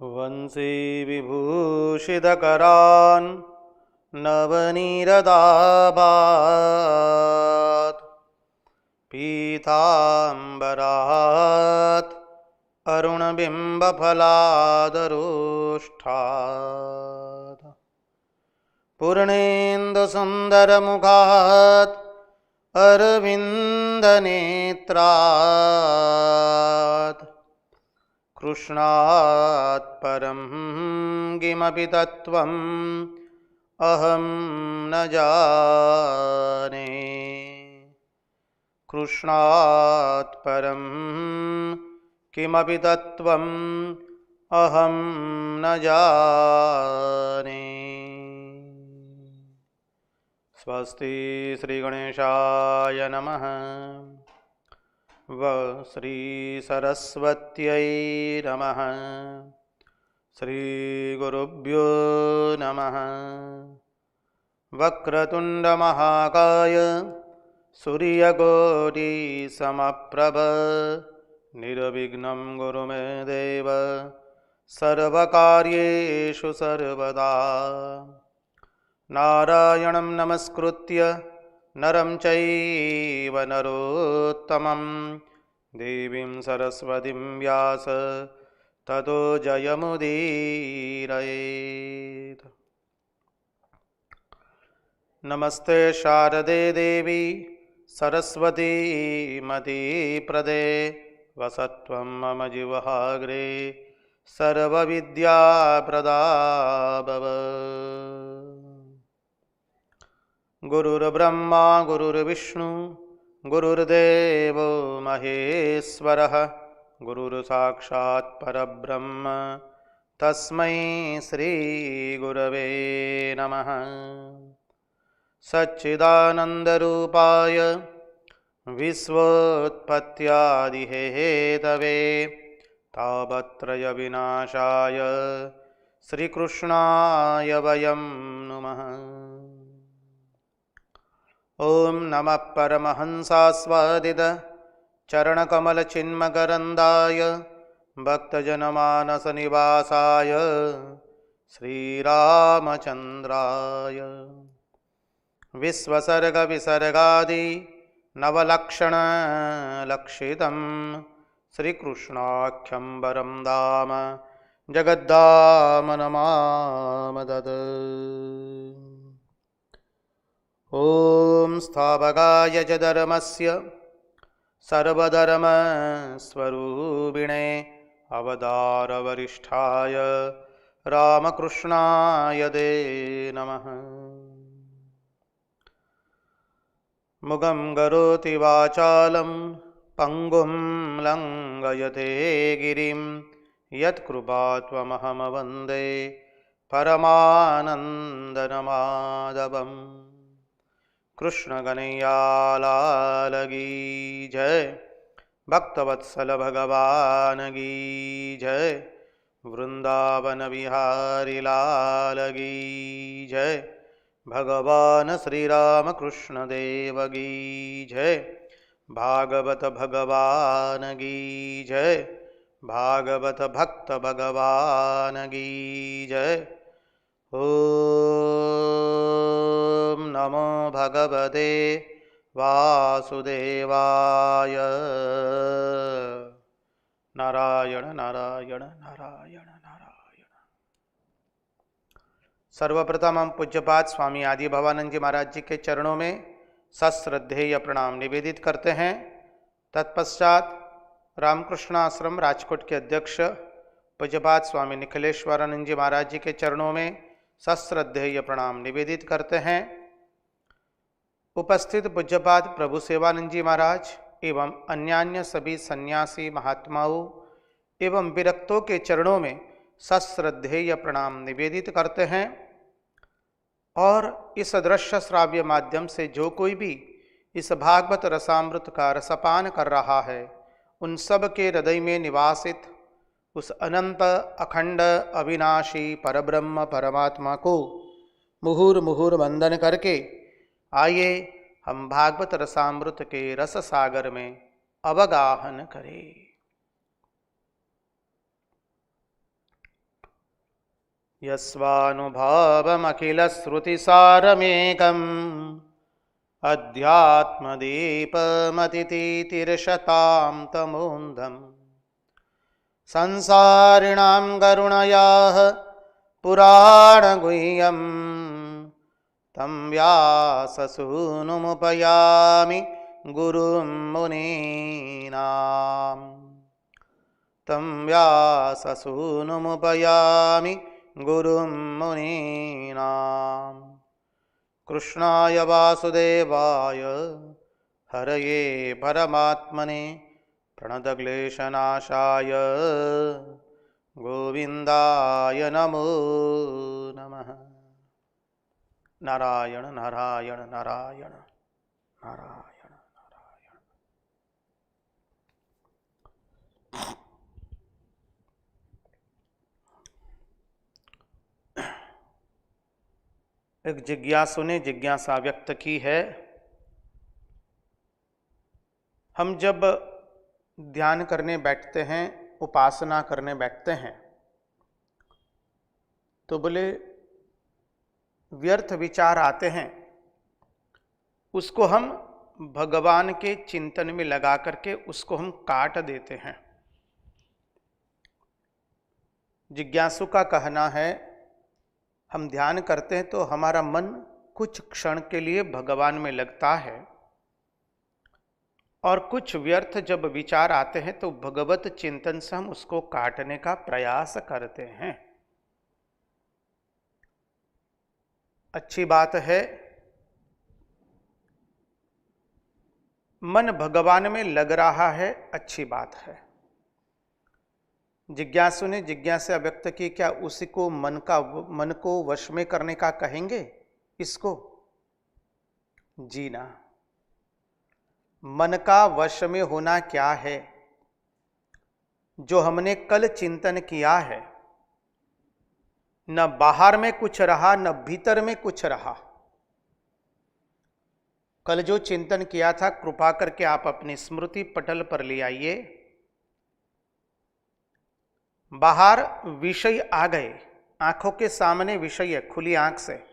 वंशी विभूषितकरान् नवनीरदाभात् पीताम्बरात् अरुणबिम्बफलादरोष्ठात् पूर्णेन्दुसुन्दरमुखात् अरविन्दनेत्रात् कृष्णात् परं किमपि तत्त्वम् अहं न जाने। कृष्णात् परं किमपि तत्त्वम् अहं न जाने। स्वस्ति श्रीगणेशाय नमः। व श्रीसरस्वत्यै नमः। श्रीगुरुभ्यो नमः। वक्रतुण्डमहाकाय सूर्यकोटिसमप्रभ निर्विघ्नं कुरु मे देव सर्वकार्येषु सर्वदा। नारायणं नमस्कृत्य नरं चैव नरोत्तमं देवीं सरस्वतीं व्यास ततो जयमुदीरयेत्। नमस्ते शारदे देवी सरस्वती मतिप्रदे वसत्वं मम जिह्वाग्रे सर्वविद्याप्रदा भव। गुरुर्ब्रह्मा गुरुर्विष्णु गुरुर्देवो महेश्वरः गुरुर्साक्षात् परब्रह्म तस्मै श्रीगुरवे नमः। सच्चिदानन्दरूपाय विश्वोत्पत्त्यादिहेतवे तापत्रयविनाशाय श्रीकृष्णाय वयं नुमः। ॐ नमः परमहंसास्वादित चरणकमलचिन्मकरन्दाय भक्तजनमानसनिवासाय श्रीरामचन्द्राय विश्वसर्गविसर्गादि नवलक्षणलक्षितं श्रीकृष्णाख्यं वरं धाम जगद्धाम नमामदत्। ॐ स्थापकाय च धर्मस्य सर्वधर्मस्वरूपिणे अवतारवरिष्ठाय रामकृष्णाय ते नमः। मुगं करोति वाचालं पङ्गुं लङ्घयते गिरिं यत्कृपात्वमहं वन्दे परमानन्दमाधवम्। कृष्णकनैयालाल की जय, भक्तवत्सल भगवान की जय, वृंदावन बिहारी लाल की जय, भगवान श्री राम कृष्ण देव की जय, भागवत भगवान की जय, भागवत भक्त भगवान की जय। ओम नमो भगवते वासुदेवाय। नारायण नारायण नारायण नारायण। सर्वप्रथम हम पूज्यपाद स्वामी आदि भवानंद जी महाराज जी के चरणों में सश्रद्धेय प्रणाम निवेदित करते हैं। तत्पश्चात रामकृष्ण आश्रम राजकोट के अध्यक्ष पूज्यपाद स्वामी निखिलेश्वरानंद जी महाराज जी के चरणों में सश्रद्धेय प्रणाम निवेदित करते हैं। उपस्थित पूज्यपाद प्रभु सेवानंद जी महाराज एवं अन्यान्य सभी सन्यासी महात्माओं एवं विरक्तों के चरणों में सश्रद्धेय प्रणाम निवेदित करते हैं। और इस दृश्य श्राव्य माध्यम से जो कोई भी इस भागवत रसामृत का रसपान कर रहा है, उन सब के हृदय में निवासित उस अनंत अखंड अविनाशी परब्रह्म परमात्मा को मुहुर मुहुर वंदन करके आइए हम भागवत रसामृत के रस सागर में अवगाहन करें। यस्वानुभावमखिलश्रुतिसारमेकम् अध्यात्मदीपमतितीतिर्षतां तमोन्धम् संसारिणां करुणयाः पुराणगुह्यम् तं व्याससूनुमुपयामि गुरुं मुनीनाम् तं व्याससूनुमुपयामि गुरुं मुनीनाम्। कृष्णाय वासुदेवाय हरये परमात्मने प्रणतक्लेशनाशाय गोविन्दाय नमो नमः। नारायण नारायण नारायण नारायण नारायण। एक जिज्ञासु ने जिज्ञासा व्यक्त की है, हम जब ध्यान करने बैठते हैं, उपासना करने बैठते हैं, तो बोले व्यर्थ विचार आते हैं, उसको हम भगवान के चिंतन में लगा करके उसको हम काट देते हैं। जिज्ञासु का कहना है, हम ध्यान करते हैं तो हमारा मन कुछ क्षण के लिए भगवान में लगता है, और कुछ व्यर्थ जब विचार आते हैं तो भगवत चिंतन से हम उसको काटने का प्रयास करते हैं। अच्छी बात है, मन भगवान में लग रहा है, अच्छी बात है। जिज्ञासु ने जिज्ञासा व्यक्त की, क्या उसी को मन को वश में करने का कहेंगे इसको? जी ना। मन का वश में होना क्या है? जो हमने कल चिंतन किया है, न बाहर में कुछ रहा न भीतर में कुछ रहा। कल जो चिंतन किया था, कृपा करके आप अपनी स्मृति पटल पर ले आइए। बाहर विषय आ गए, आंखों के सामने विषय है खुली आंख से,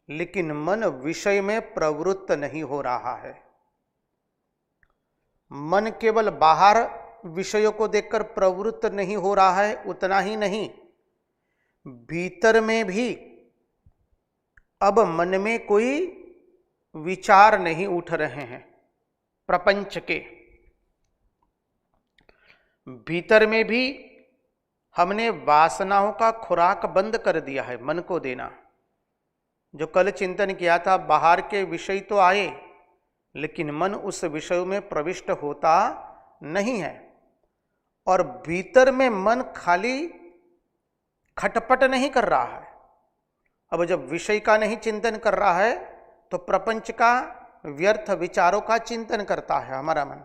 लेकिन मन विषय में प्रवृत्त नहीं हो रहा है। मन केवल बाहर विषयों को देखकर प्रवृत्त नहीं हो रहा है, उतना ही नहीं, भीतर में भी अब मन में कोई विचार नहीं उठ रहे हैं। प्रपंच के भीतर में भी हमने वासनाओं का खुराक बंद कर दिया है, मन को देना। जो कल चिंतन किया था, बाहर के विषय तो आए, लेकिन मन उस विषय में प्रविष्ट होता नहीं है, और भीतर में मन खाली खटपट नहीं कर रहा है। अब जब विषय का नहीं चिंतन कर रहा है तो प्रपंच का, व्यर्थ विचारों का चिंतन करता है हमारा मन।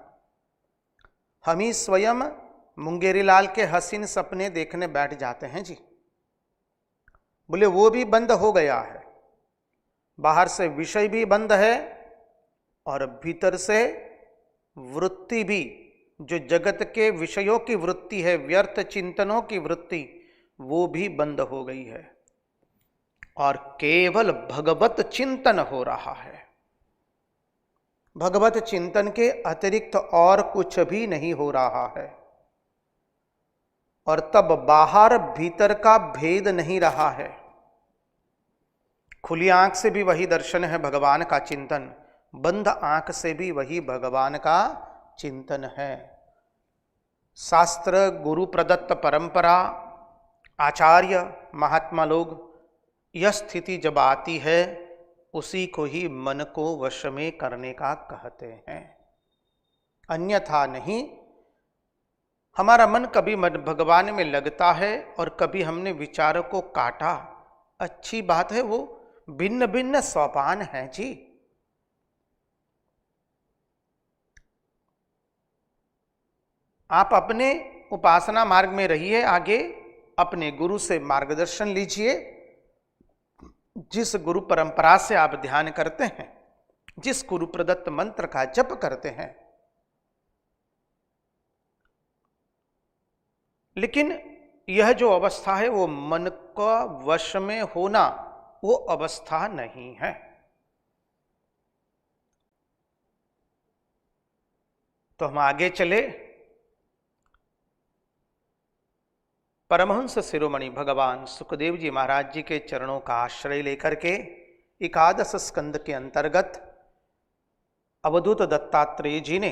हम ही स्वयं मुंगेरी लाल के हसीन सपने देखने बैठ जाते हैं जी। बोले वो भी बंद हो गया है, बाहर से विषय भी बंद है और भीतर से वृत्ति भी, जो जगत के विषयों की वृत्ति है, व्यर्थ चिंतनों की वृत्ति, वो भी बंद हो गई है, और केवल भगवत चिंतन हो रहा है। भगवत चिंतन के अतिरिक्त और कुछ भी नहीं हो रहा है, और तब बाहर भीतर का भेद नहीं रहा है। खुली आंख से भी वही दर्शन है भगवान का चिंतन, बंद आंख से भी वही भगवान का चिंतन है। शास्त्र, गुरु प्रदत्त परंपरा, आचार्य, महात्मा लोग, यह स्थिति जब आती है, उसी को ही मन को वश में करने का कहते हैं, अन्यथा नहीं। हमारा मन कभी भगवान में लगता है और कभी हमने विचारों को काटा, अच्छी बात है, वो भिन्न भिन्न सोपान है जी। आप अपने उपासना मार्ग में रहिए, आगे अपने गुरु से मार्गदर्शन लीजिए। जिस गुरु परंपरा से आप ध्यान करते हैं, जिस गुरु प्रदत्त मंत्र का जप करते हैं, लेकिन यह जो अवस्था है वो मन का वश में होना, वो अवस्था नहीं है। तो हम आगे चले। परमहंस शिरोमणि भगवान सुखदेव जी महाराज जी के चरणों का आश्रय लेकर के एकादश स्कंद के अंतर्गत अवधूत दत्तात्रेय जी ने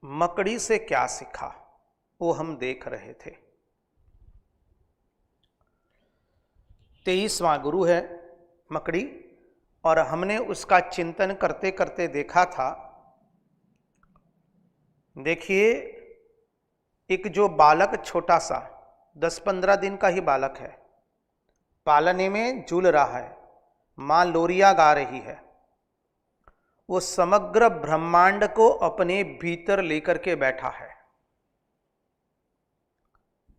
मकड़ी से क्या सीखा, वो हम देख रहे थे। 23वां गुरु है मकड़ी, और हमने उसका चिंतन करते करते देखा था, देखिए एक जो बालक छोटा सा 10-15 दिन का ही बालक है, पालने में झूल रहा है, मां लोरिया गा रही है, वो समग्र ब्रह्मांड को अपने भीतर लेकर के बैठा है।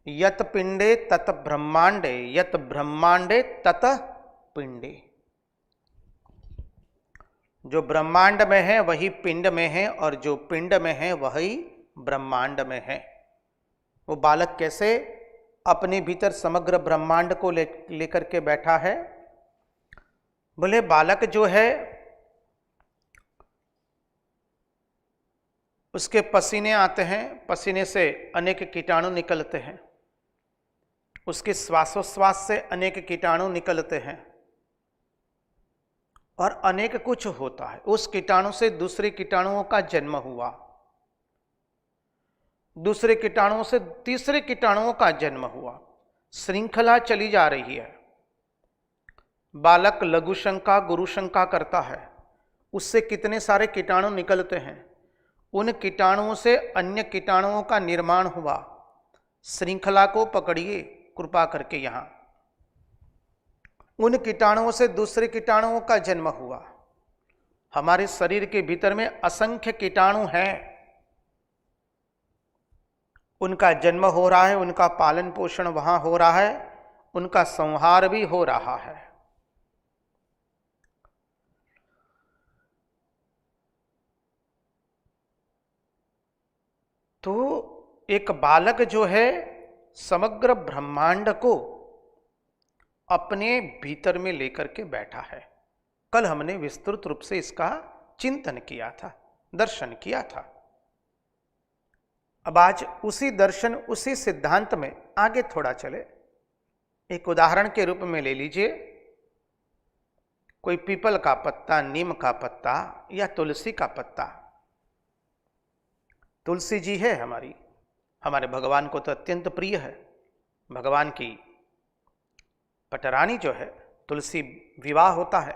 यत पिंडे तत ब्रह्मांडे, यत ब्रह्मांडे तत पिंडे। जो ब्रह्मांड में है वही पिंड में है, और जो पिंड में है वही ब्रह्मांड में है। वो बालक कैसे अपने भीतर समग्र ब्रह्मांड को लेकर के बैठा है? बोले बालक जो है उसके पसीने आते हैं, पसीने से अनेक कीटाणु निकलते हैं, उसके श्वासोश्वास से अनेक कीटाणु निकलते हैं, और अनेक कुछ होता है। उस कीटाणु से दूसरे कीटाणुओं का जन्म हुआ, दूसरे कीटाणुओं से तीसरे कीटाणुओं का जन्म हुआ, श्रृंखला चली जा रही है। बालक लघु शंका गुरु शंका करता है, उससे कितने सारे कीटाणु निकलते हैं, उन कीटाणुओं से अन्य कीटाणुओं का निर्माण हुआ। श्रृंखला को पकड़िए कृपा करके। यहां उन कीटाणुओं से दूसरे कीटाणुओं का जन्म हुआ। हमारे शरीर के भीतर में असंख्य कीटाणु हैं, उनका जन्म हो रहा है, उनका पालन पोषण वहां हो रहा है, उनका संहार भी हो रहा है। तो एक बालक जो है समग्र ब्रह्मांड को अपने भीतर में लेकर के बैठा है। कल हमने विस्तृत रूप से इसका चिंतन किया था, दर्शन किया था। अब आज उसी दर्शन उसी सिद्धांत में आगे थोड़ा चले। एक उदाहरण के रूप में ले लीजिए, कोई पीपल का पत्ता, नीम का पत्ता या तुलसी का पत्ता। तुलसी जी है हमारे भगवान को तो अत्यंत प्रिय है। भगवान की पटरानी जो है, तुलसी विवाह होता है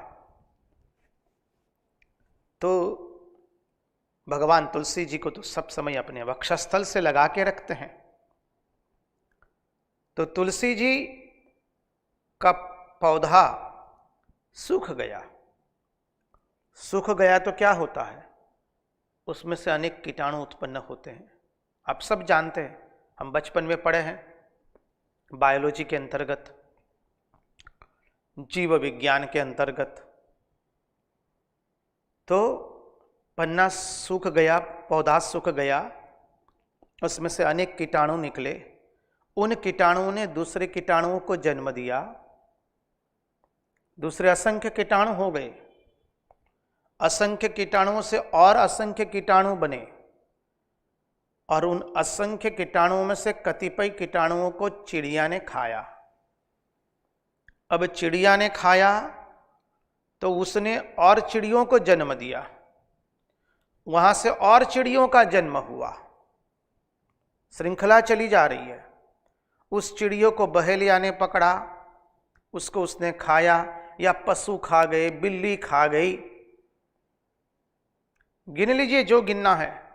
तो भगवान तुलसी जी को तो सब समय अपने वक्षस्थल से लगा के रखते हैं। तो तुलसी जी का पौधा सूख गया तो क्या होता है, उसमें से अनेक कीटाणु उत्पन्न होते हैं। आप सब जानते हैं, हम बचपन में पढ़े हैं बायोलॉजी के अंतर्गत, जीव विज्ञान के अंतर्गत। तो पन्ना सूख गया, पौधा सूख गया, उसमें से अनेक कीटाणु निकले। उन कीटाणुओं ने दूसरे कीटाणुओं को जन्म दिया, दूसरे असंख्य कीटाणु हो गए। असंख्य कीटाणुओं से और असंख्य कीटाणु बने, और उन असंख्य कीटाणुओं में से कतिपय कीटाणुओं को चिड़िया ने खाया। अब चिड़िया ने खाया तो उसने और चिड़ियों को जन्म दिया, वहां से और चिड़ियों का जन्म हुआ। श्रृंखला चली जा रही है। उस चिड़ियों को बहेलिया ने पकड़ा, उसको उसने खाया, या पशु खा गए, बिल्ली खा गई। गिन लीजिए जो गिनना है।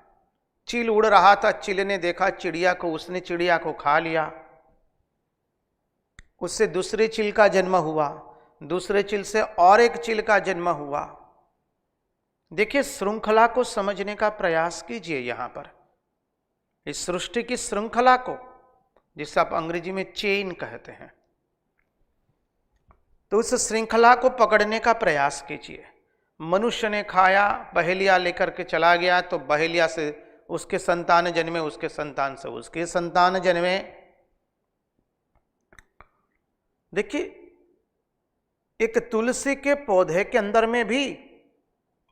चील उड़ रहा था, चील ने देखा चिड़िया को, उसने चिड़िया को खा लिया। उससे दूसरे चील का जन्म हुआ, दूसरे चील से और एक चील का जन्म हुआ। देखिए श्रृंखला को समझने का प्रयास कीजिए। यहां पर इस सृष्टि की श्रृंखला को, जिसे आप अंग्रेजी में चेन कहते हैं, तो उस श्रृंखला को पकड़ने का प्रयास कीजिए। मनुष्य ने खाया, बहेलिया लेकर के चला गया, तो बहेलिया से उसके संतान जन्मे, उसके संतान से उसके संतान जन्मे। देखिए, एक तुलसी के पौधे के अंदर में भी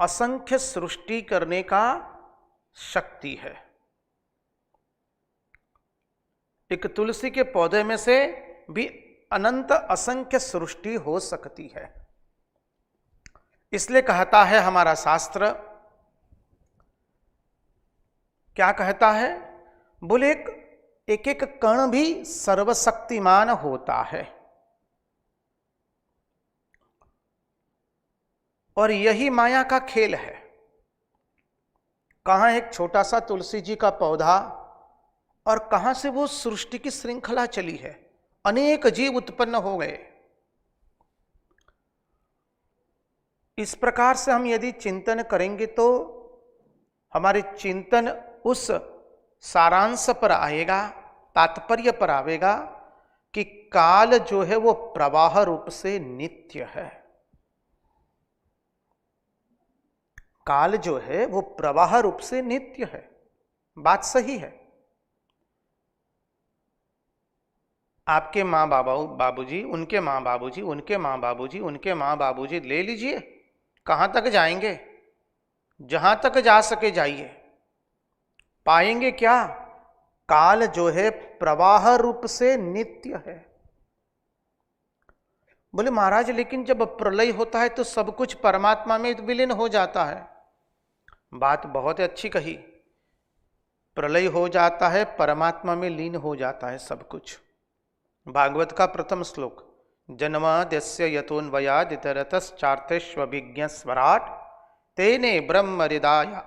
असंख्य सृष्टि करने का शक्ति है। एक तुलसी के पौधे में से भी अनंत असंख्य सृष्टि हो सकती है। इसलिए कहता है हमारा शास्त्र, क्या कहता है? बोले एक एक कण भी सर्वशक्तिमान होता है, और यही माया का खेल है। कहां एक छोटा सा तुलसी जी का पौधा, और कहां से वो सृष्टि की श्रृंखला चली है, अनेक जीव उत्पन्न हो गए। इस प्रकार से हम यदि चिंतन करेंगे तो हमारे चिंतन उस सारांश पर आएगा, तात्पर्य पर आवेगा कि काल जो है वो प्रवाह रूप से नित्य है। काल जो है वो प्रवाह रूप से नित्य है। बात सही है। आपके माँ बाबूजी, उनके माँ बाबूजी, उनके माँ बाबूजी, उनके माँ बाबूजी, ले लीजिए, कहां तक जाएंगे? जहां तक जा सके जाइए। पाएंगे क्या? काल जो है प्रवाह रूप से नित्य है। बोले महाराज, लेकिन जब प्रलय होता है तो सब कुछ परमात्मा में विलीन हो जाता है। बात बहुत अच्छी कही। प्रलय हो जाता है, परमात्मा में लीन हो जाता है सब कुछ। भागवत का प्रथम श्लोक, जन्माद्यस्य यतोऽन्वयादितरतश्चार्थेष्वभिज्ञ स्वराट तेने ब्रह्म हृदाय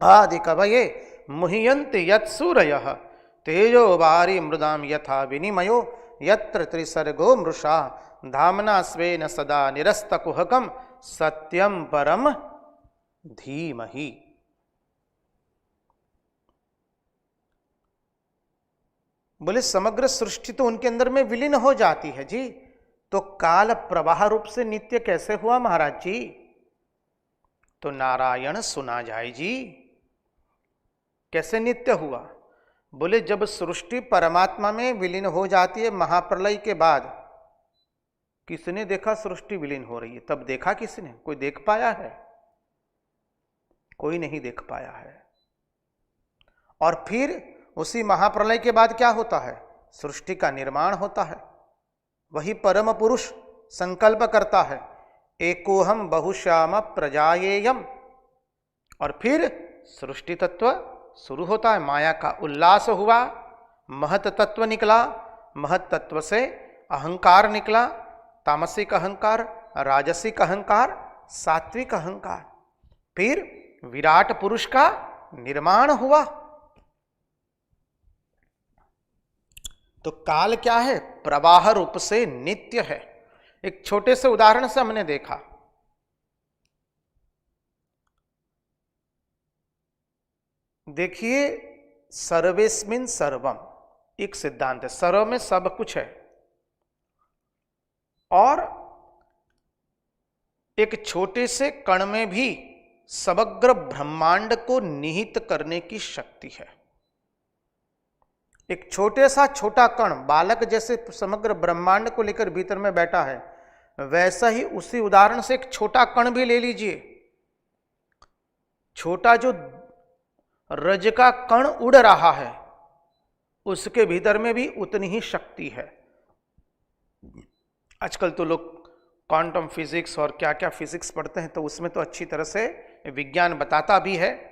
आदि कवये मुह्यन्ति यत्सूरयः तेजो वारी मृदाम यथा विनिमयो यत्र त्रिसर्गो मृषा धामना स्वेन सदा निरस्तकुहकं सत्यम परम धीमहि। बोले समग्र सृष्टि तो उनके अंदर में विलीन हो जाती है जी, तो काल प्रवाह रूप से नित्य कैसे हुआ महाराज जी? तो नारायण सुना जाए जी, कैसे नित्य हुआ? बोले जब सृष्टि परमात्मा में विलीन हो जाती है महाप्रलय के बाद, किसने देखा सृष्टि विलीन हो रही है? तब देखा किसने? कोई देख पाया है? कोई नहीं देख पाया है। और फिर उसी महाप्रलय के बाद क्या होता है? सृष्टि का निर्माण होता है। वही परम पुरुष संकल्प करता है, एकोहम बहुश्याम प्रजायेयम, और फिर सृष्टि तत्व शुरू होता है। माया का उल्लास हुआ, महत तत्व निकला, महत तत्व से अहंकार निकला, तामसिक अहंकार, राजसिक अहंकार, सात्विक अहंकार, फिर विराट पुरुष का निर्माण हुआ। तो काल क्या है? प्रवाह रूप से नित्य है। एक छोटे से उदाहरण से हमने देखा, देखिए सर्वेस्मिन सर्वम एक सिद्धांत है, सर्व में सब कुछ है, और एक छोटे से कण में भी समग्र ब्रह्मांड को निहित करने की शक्ति है। एक छोटे सा छोटा कण, बालक जैसे समग्र ब्रह्मांड को लेकर भीतर में बैठा है, वैसा ही उसी उदाहरण से एक छोटा कण भी ले लीजिए। छोटा जो रज का कण उड़ रहा है, उसके भीतर में भी उतनी ही शक्ति है। आजकल तो लोग क्वांटम फिजिक्स और क्या क्या फिजिक्स पढ़ते हैं, तो उसमें तो अच्छी तरह से विज्ञान बताता भी है।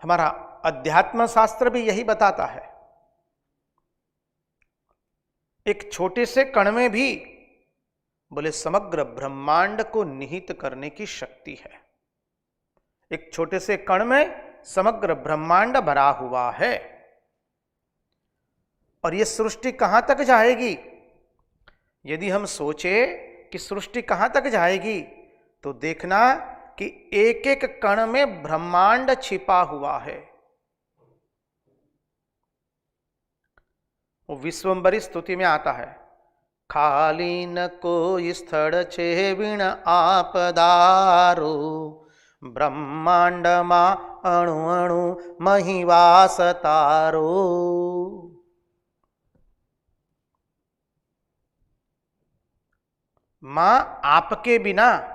हमारा अध्यात्म शास्त्र भी यही बताता है। एक छोटे से कण में भी बोले समग्र ब्रह्मांड को निहित करने की शक्ति है। एक छोटे से कण में समग्र ब्रह्मांड भरा हुआ है। और यह सृष्टि कहां तक जाएगी? यदि हम सोचे कि सृष्टि कहां तक जाएगी, तो देखना कि एक एक कण में ब्रह्मांड छिपा हुआ है। वो विश्वंभरी स्तुति में आता है, खाली न कोई स्थल छे विण आपदारो ब्रह्मांड मा अणु अणु मही वास तारो। मां, आपके बिना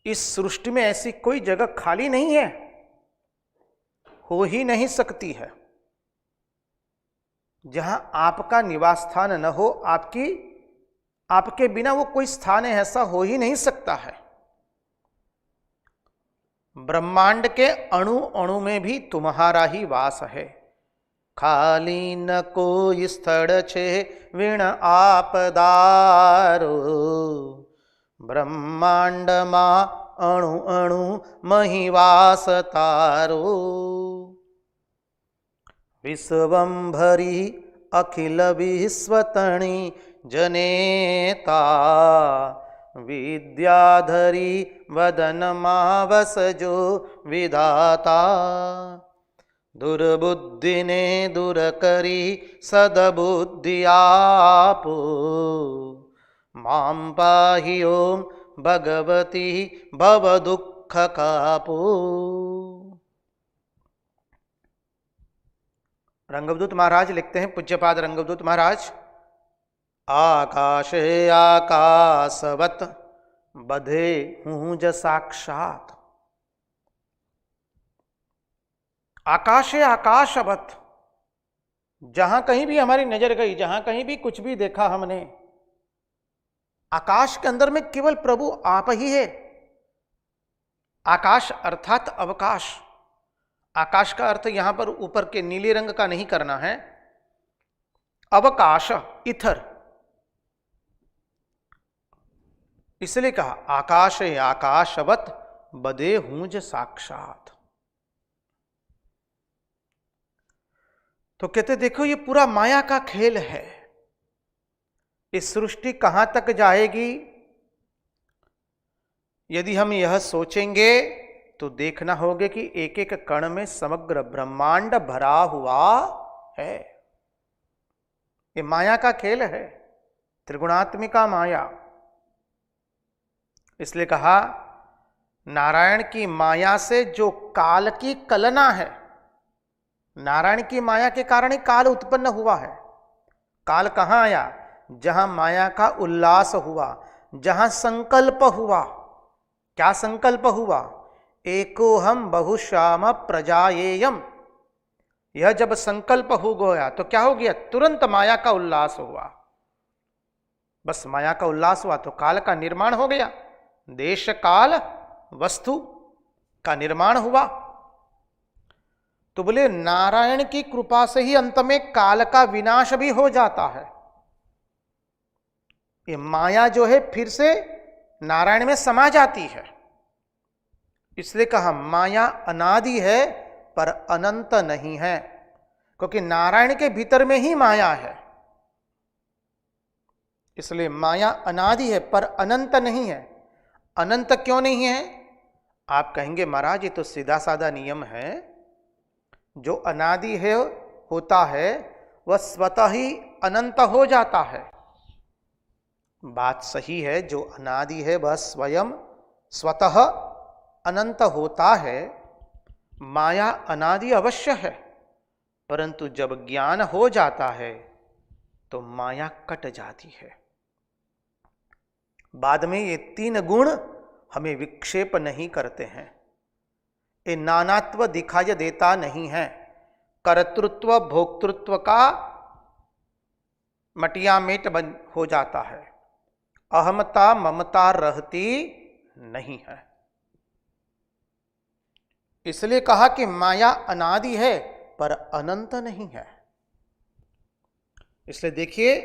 इस सृष्टि में ऐसी कोई जगह खाली नहीं है, हो ही नहीं सकती है जहां आपका निवास स्थान न हो। आपके बिना वो कोई स्थान ऐसा हो ही नहीं सकता है। ब्रह्मांड के अणु अणु में भी तुम्हारा ही वास है। खाली न कोई स्थल छे विण आपदारो। ब्रह्मांड मा अणु अणु मही वास तारो। विश्वंभरी अखिल विश्वतणी जनेता। विद्याधरी वदन मावसजो विधाता। दुर्बुद्धि ने दूर करी सदबुद्धि आपो। मां पाहि ओम भगवती भव दुख कापो। रंगवदूत महाराज लिखते हैं, पूज्यपाद रंगवदूत महाराज, आकाशे आकाशवत बधे हूं ज साक्षात। आकाशे आकाशवत, जहां कहीं भी हमारी नजर गई, जहां कहीं भी कुछ भी देखा हमने, आकाश के अंदर में केवल प्रभु आप ही है। आकाश अर्थात अवकाश। आकाश का अर्थ यहां पर ऊपर के नीले रंग का नहीं करना है। अवकाश, इथर, इसलिए कहा आकाश आकाशवत बदे हूं ज साक्षात। तो कहते देखो ये पूरा माया का खेल है। इस सृष्टि कहां तक जाएगी, यदि हम यह सोचेंगे तो देखना होगा कि एक एक कण में समग्र ब्रह्मांड भरा हुआ है। ये माया का खेल है, त्रिगुणात्मिका माया। इसलिए कहा नारायण की माया से जो काल की कलना है, नारायण की माया के कारण ही काल उत्पन्न हुआ है। काल कहां आया? जहां माया का उल्लास हुआ, जहां संकल्प हुआ। क्या संकल्प हुआ? एको हम बहुश्याम प्रजायेयम। यह जब संकल्प हो गया तो क्या हो गया? तुरंत माया का उल्लास हुआ। बस माया का उल्लास हुआ तो काल का निर्माण हो गया। देश काल वस्तु का निर्माण हुआ। तो बोले नारायण की कृपा से ही अंत में काल का विनाश भी हो जाता है। ये माया जो है फिर से नारायण में समा जाती है। इसलिए कहा माया अनादि है पर अनंत नहीं है, क्योंकि नारायण के भीतर में ही माया है। इसलिए माया अनादि है पर अनंत नहीं है। अनंत क्यों नहीं है? आप कहेंगे महाराज ये तो सीधा साधा नियम है, जो अनादि है होता है वह स्वतः ही अनंत हो जाता है। बात सही है, जो अनादि है वह स्वयं स्वतः अनंत होता है। माया अनादि अवश्य है, परंतु जब ज्ञान हो जाता है तो माया कट जाती है। बाद में ये तीन गुण हमें विक्षेप नहीं करते हैं। ये नानात्व दिखाई देता नहीं है। कर्तृत्व भोक्तृत्व का मटियामेट बन हो जाता है। अहमता ममता रहती नहीं है। इसलिए कहा कि माया अनादि है पर अनंत नहीं है। इसलिए देखिए,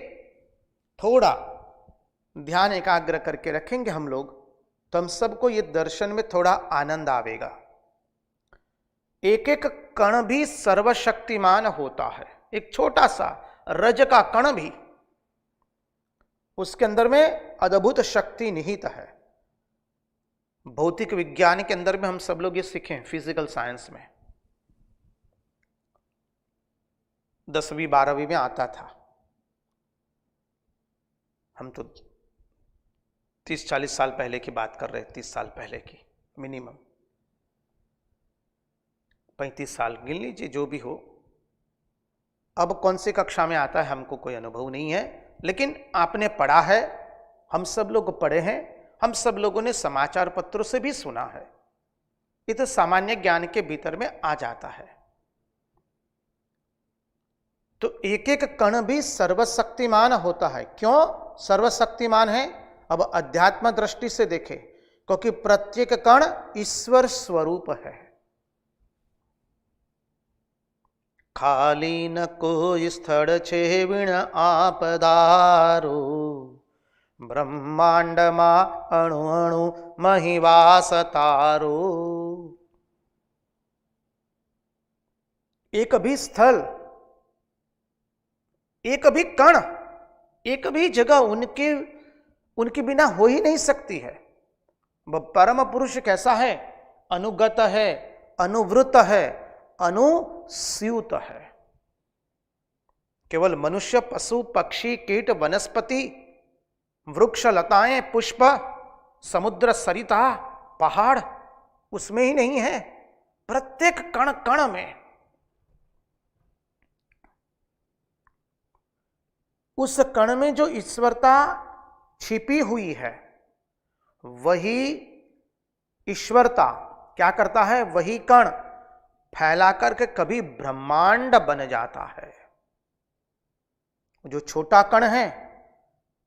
थोड़ा ध्यान एकाग्र करके रखेंगे हम लोग तो हम सबको ये दर्शन में थोड़ा आनंद आवेगा। एक एक कण भी सर्वशक्तिमान होता है। एक छोटा सा रज का कण भी, उसके अंदर में अद्भुत शक्ति निहित है। भौतिक विज्ञान के अंदर में हम सब लोग ये सीखें, फिजिकल साइंस में 10वीं 12वीं में आता था। हम तो 30-40 साल पहले की बात कर रहे हैं, 30 साल पहले की मिनिमम। 35 साल गिन लीजिए, जो भी हो। अब कौन सी कक्षा में आता है हमको कोई अनुभव नहीं है, लेकिन आपने पढ़ा है, हम सब लोग पढ़े हैं, हम सब लोगों ने समाचार पत्रों से भी सुना है। ये तो सामान्य ज्ञान के भीतर में आ जाता है। तो एक एक कण भी सर्वशक्तिमान होता है। क्यों सर्वशक्तिमान है? अब अध्यात्म दृष्टि से देखें, क्योंकि प्रत्येक कण ईश्वर स्वरूप है। खाली न कोई स्थल छे विण आपदारो, ब्रह्मांड मा अणु अणु महिवास तारो। एक भी स्थल, एक भी कण, एक भी जगह उनके बिना हो ही नहीं सकती है। परम पुरुष कैसा है? अनुगत है, अनुवृत है, अनुस्यूत है। केवल मनुष्य, पशु, पक्षी, कीट, वनस्पति, वृक्ष, लताएं, पुष्प, समुद्र, सरिता, पहाड़, उसमें ही नहीं है, प्रत्येक कण कण में। उस कण में जो ईश्वरता छिपी हुई है, वही ईश्वरता क्या करता है? वही कण फैला करके कभी ब्रह्मांड बन जाता है। जो छोटा कण है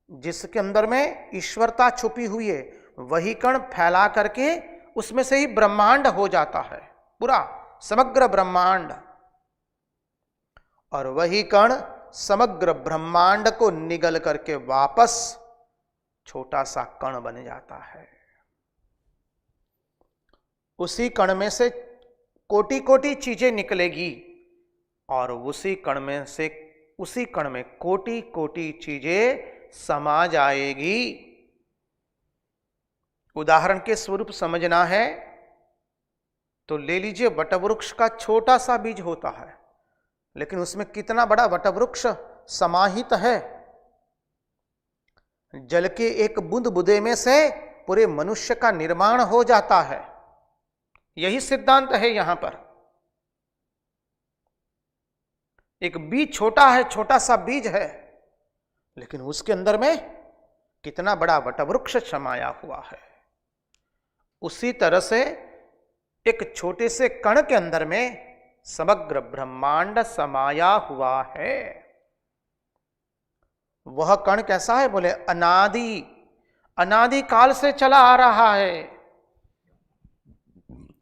जिसके अंदर में ईश्वरता छुपी हुई है, वही कण फैला करके उसमें से ही ब्रह्मांड हो जाता है, पूरा समग्र ब्रह्मांड। और वही कण समग्र ब्रह्मांड को निगल करके वापस छोटा सा कण बन जाता है। उसी कण में से कोटि कोटि चीजें निकलेगी, और उसी कण में कोटि कोटि चीजें समा जाएगी। उदाहरण के स्वरूप समझना है तो ले लीजिए, वटवृक्ष का छोटा सा बीज होता है, लेकिन उसमें कितना बड़ा वटवृक्ष समाहित है। जल के एक बूंद बुंदे में से पूरे मनुष्य का निर्माण हो जाता है। यही सिद्धांत है यहां पर। एक बीज छोटा है, छोटा सा बीज है, लेकिन उसके अंदर में कितना बड़ा वटवृक्ष समाया हुआ है। उसी तरह से एक छोटे से कण के अंदर में समग्र ब्रह्मांड समाया हुआ है। वह कण कैसा है? बोले अनादि काल से चला आ रहा है।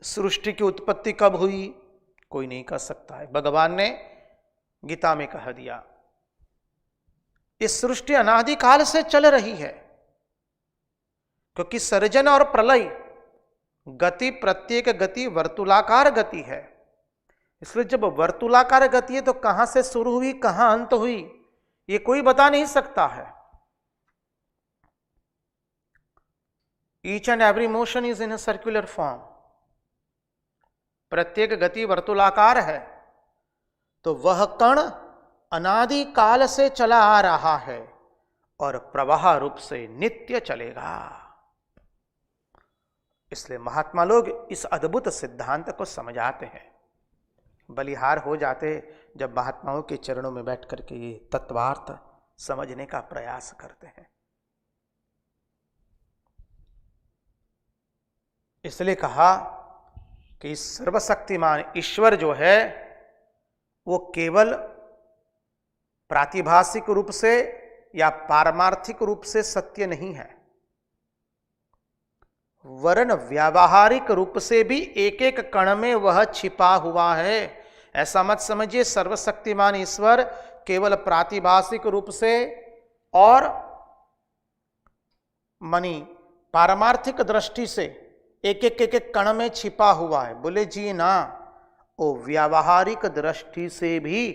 सृष्टि की उत्पत्ति कब हुई कोई नहीं कह सकता है, भगवान ने गीता में कह दिया। इस सृष्टि अनादि काल से चल रही है, क्योंकि सर्जन और प्रलय गति, प्रत्येक गति वर्तुलाकार गति है। इसलिए जब वर्तुलाकार गति है तो कहां से शुरू हुई, कहां अंत हुई, ये कोई बता नहीं सकता है। Each and every motion is in a circular form. प्रत्येक गति वर्तुलाकार है, तो वह कण अनादि काल से चला आ रहा है और प्रवाह रूप से नित्य चलेगा। इसलिए महात्मा लोग इस अद्भुत सिद्धांत को समझाते हैं। बलिहार हो जाते जब महात्माओं के चरणों में बैठ करके ये तत्वार्थ समझने का प्रयास करते हैं। इसलिए कहा कि सर्वशक्तिमान ईश्वर जो है वो केवल प्रातिभासिक रूप से या पारमार्थिक रूप से सत्य नहीं है, वरन व्यावहारिक रूप से भी एक एक कण में वह छिपा हुआ है। ऐसा मत समझिए सर्वशक्तिमान ईश्वर केवल प्रातिभासिक रूप से और मानी पारमार्थिक दृष्टि से एक एक कण में छिपा हुआ है। बोले जी ना, वो व्यावहारिक दृष्टि से भी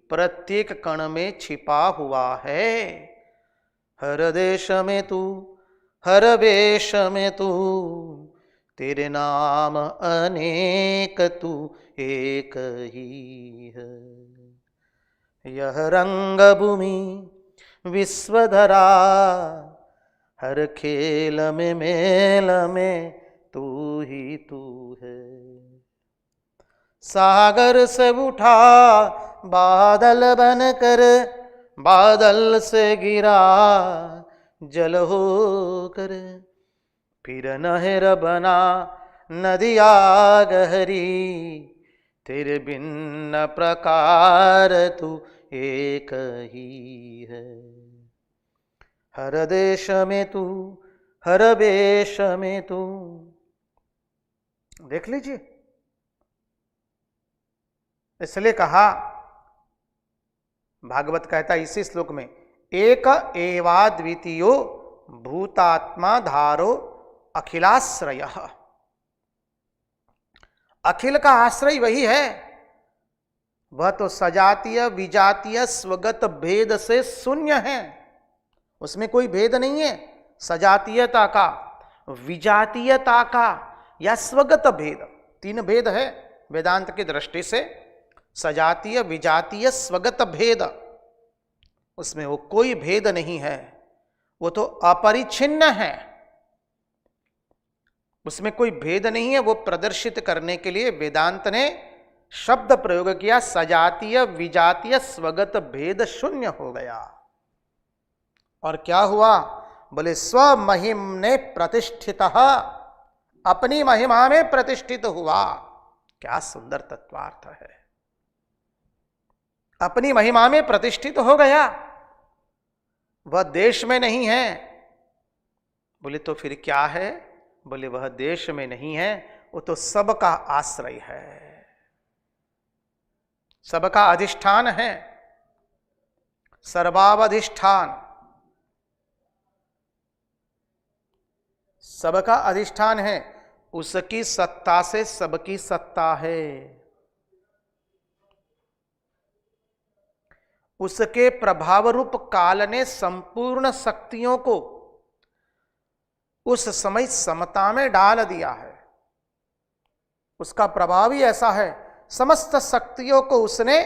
प्रत्येक कण में छिपा हुआ है। हर देश में तू, हर वेश में तू, तेरे नाम अनेक तू एक ही है। यह रंग भूमि विश्वधरा, हर खेल में मेल में तू ही तू है। सागर से उठा बादल बनकर, बादल से गिरा जल होकर, फिर नहर बना नदिया गहरी, तेरे भिन्न प्रकार तू एक ही है। हर देश में तू, हर वेश में तू। देख लीजिए, इसलिए कहा, भागवत कहता है इसी श्लोक में, एक एवाद्वितीयो भूतात्मा धारो अखिलाश्रय। अखिल का आश्रय वही है, वह तो सजातीय विजातीय स्वगत भेद से शून्य है, उसमें कोई भेद नहीं है। सजातीयता का, विजातीयता का या स्वगत भेद, तीन भेद है वेदांत की दृष्टि से। सजातीय विजातीय स्वगत भेद, उसमें वो कोई भेद नहीं है, वो तो अपरिच्छिन्न है, उसमें कोई भेद नहीं है। वो प्रदर्शित करने के लिए वेदांत ने शब्द प्रयोग किया, सजातीय विजातीय स्वगत भेद शून्य हो गया। और क्या हुआ? बोले स्वमहिम ने प्रतिष्ठित, अपनी महिमा में प्रतिष्ठित हुआ। क्या सुंदर तत्वार्थ है, अपनी महिमा में प्रतिष्ठित हो गया। वह देश में नहीं है। बोले तो फिर क्या है? बोले वह देश में नहीं है, वो तो सबका आश्रय है, सबका अधिष्ठान है, सर्वावधिष्ठान, सबका अधिष्ठान है। उसकी सत्ता से सबकी सत्ता है, उसके प्रभाव रूप काल ने संपूर्ण शक्तियों को उस समय समता में डाल दिया है। उसका प्रभाव ही ऐसा है, समस्त शक्तियों को उसने